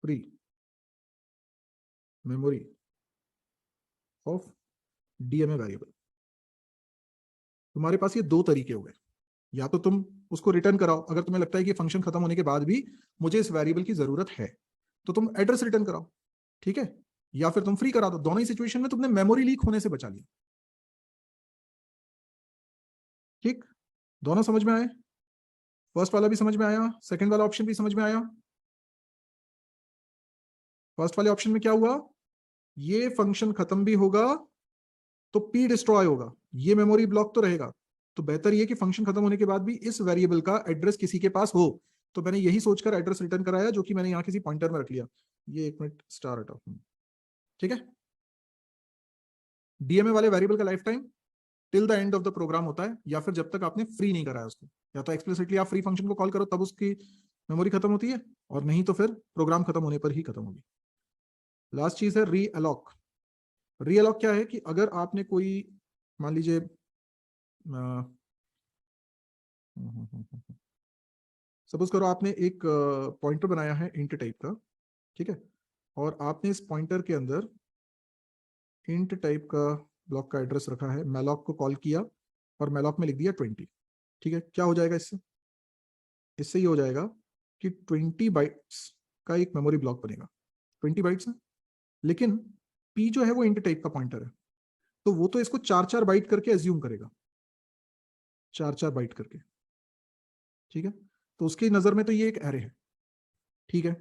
Free memory of DMA variable. तुम्हारे पास ये दो तरीके हो गए, या तो तुम उसको रिटर्न कराओ, अगर तुम्हें लगता है कि फंक्शन खत्म होने के बाद भी मुझे इस वेरिएबल की जरूरत है तो तुम एड्रेस रिटर्न कराओ, ठीक है, या फिर तुम फ्री करा दो। दोनों ही सिचुएशन में तुमने मेमोरी लीक होने से बचा लिया। ठीक, दोनों समझ में आए? फर्स्ट वाला भी समझ में आया, सेकंड वाला ऑप्शन भी समझ में आया। फर्स्ट वाले ऑप्शन में क्या हुआ, ये फंक्शन खत्म भी होगा तो पी डिस्ट्रॉय होगा, ये मेमोरी ब्लॉक तो रहेगा। तो बेहतर ये कि फंक्शन खत्म होने के बाद भी इस वेरिएबल का एड्रेस किसी के पास हो। तो मैंने यही सोचकर एड्रेस रिटर्न कराया, जो कि मैंने यहाँ किसी पॉइंटर में रख लिया। ये एक मिनट स्टार हटाओ, ठीक है। डीएमए वाले वेरिएबल का life time till the end of the program होता है, या फिर जब तक आपने फ्री नहीं कराया उसको। या तो एक्सप्लिसिटली आप फ्री फंक्शन को कॉल करो तब उसकी मेमोरी खत्म होती है, और नहीं तो फिर प्रोग्राम खत्म होने पर ही खत्म होगी। लास्ट चीज है री अलॉक। री अलॉक क्या है कि अगर आपने कोई, मान लीजिए सपोज करो आपने एक पॉइंटर बनाया है इंट टाइप का, ठीक है, और आपने इस पॉइंटर के अंदर इंट टाइप का ब्लॉक का एड्रेस रखा है, मैलॉक को कॉल किया और मैलॉक में लिख दिया 20, ठीक है। क्या हो जाएगा इससे? इससे ये हो जाएगा कि 20 बाइट्स का एक मेमोरी ब्लॉक बनेगा। 20 बाइट्स है, लेकिन पी जो है वो इंट टाइप का पॉइंटर है, तो वो तो इसको 4-4 बाइट करके एज्यूम करेगा, 4-4 बाइट करके, ठीक है। तो उसकी नजर में तो ये एक एरे है, ठीक है।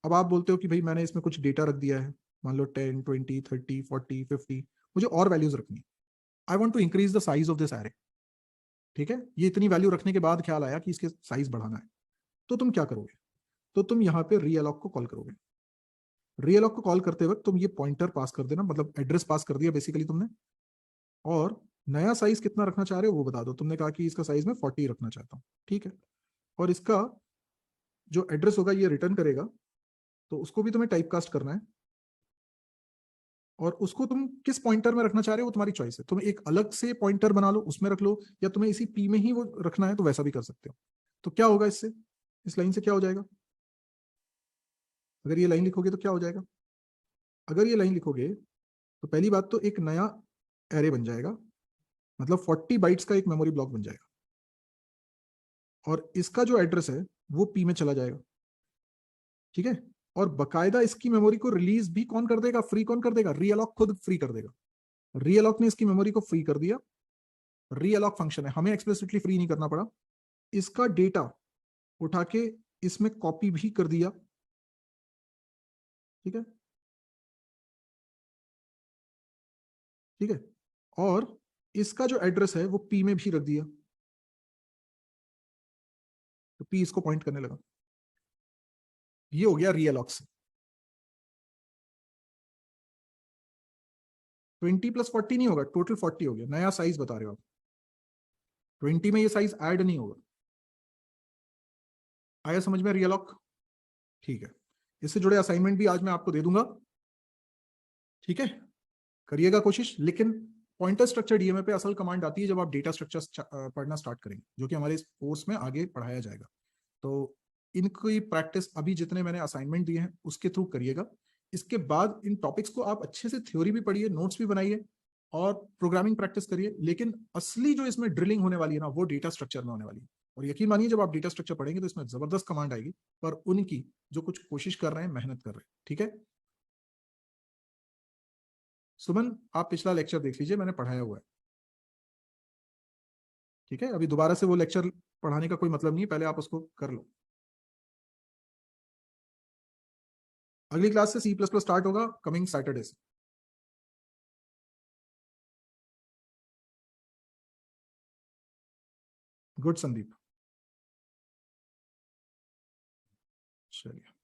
अब आप बोलते हो कि भाई मैंने इसमें कुछ डेटा रख दिया है, मान लो 10, 20, 30, 40, 50, मुझे और वैल्यूज रखनी है। I want to increase the size of this array, ठीक है। ये इतनी वैल्यू रखने के बाद ख्याल आया कि इसके साइज बढ़ाना है। तो तुम क्या करोगे? तो तुम यहाँ पे रीअलॉक को कॉल करोगे। रीअलॉक को कॉल करते वक्त तुम ये पॉइंटर पास कर देना, मतलब एड्रेस पास कर दिया बेसिकली तुमने, और नया साइज कितना रखना चाह रहे हो वो बता दो। तुमने कहा कि इसका साइज मैं 40 रखना चाहता हूँ, ठीक है। और इसका जो एड्रेस होगा ये रिटर्न करेगा, तो उसको भी तुम्हें टाइप कास्ट करना है, और उसको तुम किस पॉइंटर में रखना चाह रहे हो वो तुम्हारी चॉइस है। तुम एक अलग से पॉइंटर बना लो, उसमें रख लो, या तुम्हें इसी पी में ही वो रखना है तो वैसा भी कर सकते हो। तो क्या होगा इससे, इस लाइन से क्या हो जाएगा? अगर ये लाइन लिखोगे तो क्या हो जाएगा? अगर ये लाइन लिखोगे तो पहली बात तो एक नया एरे बन जाएगा, मतलब 40 बाइट्स का एक मेमोरी ब्लॉक बन जाएगा, और इसका जो एड्रेस है वो पी में चला जाएगा, ठीक है। और बकायदा इसकी मेमोरी को रिलीज भी कौन कर देगा, फ्री कौन कर देगा? रीअलॉक खुद फ्री कर देगा। रीअलॉक ने इसकी मेमोरी को फ्री कर दिया। रीअलॉक फंक्शन है, हमें एक्सप्लिसिटली फ्री नहीं करना पड़ा। इसका डेटा उठा के इसमें कॉपी भी कर दिया, ठीक है, ठीक है। और इसका जो एड्रेस है वो पी में भी रख दिया, तो पी इसको पॉइंट करने लगा। ये हो गया रियल ऑक्स। 20 + 40 नहीं होगा, टोटल 40 हो गया, नया साइज बता रहे हो आप। 20 में ये साइज ऐड नहीं होगा। आया समझ में रियल ऑक? ठीक है, इससे जुड़े असाइनमेंट भी आज मैं आपको दे दूंगा, ठीक है, करिएगा कोशिश। लेकिन पॉइंटर स्ट्रक्चर डीएमए पे असल कमांड आती है जब आप डेटा स्ट्रक्चर पढ़ना स्टार्ट करेंगे, जो कि हमारे इस कोर्स में आगे पढ़ाया जाएगा। तो इनकी प्रैक्टिस अभी जितने मैंने असाइनमेंट दिए हैं उसके थ्रू करिएगा। इसके बाद इन टॉपिक्स को आप अच्छे से थ्योरी भी पढ़िए, नोट्स भी बनाइए और प्रोग्रामिंग प्रैक्टिस करिए। लेकिन असली जो इसमें ड्रिलिंग होने वाली है ना, वो डेटा स्ट्रक्चर में होने वाली है। और यकीन मानिए जब आप डेटा स्ट्रक्चर पढ़ेंगे तो इसमें जबरदस्त कमांड आएगी, पर उनकी जो कुछ कोशिश कर रहे हैं, मेहनत कर रहे हैं, ठीक है। सुमन, आप पिछला लेक्चर देख लीजिए, मैंने पढ़ाया हुआ है, ठीक है। अभी दोबारा से वो लेक्चर पढ़ाने का कोई मतलब नहीं है, पहले आप उसको कर लो। अगली क्लास से C++ स्टार्ट होगा कमिंग सैटरडे से। गुड संदीप, चलिए।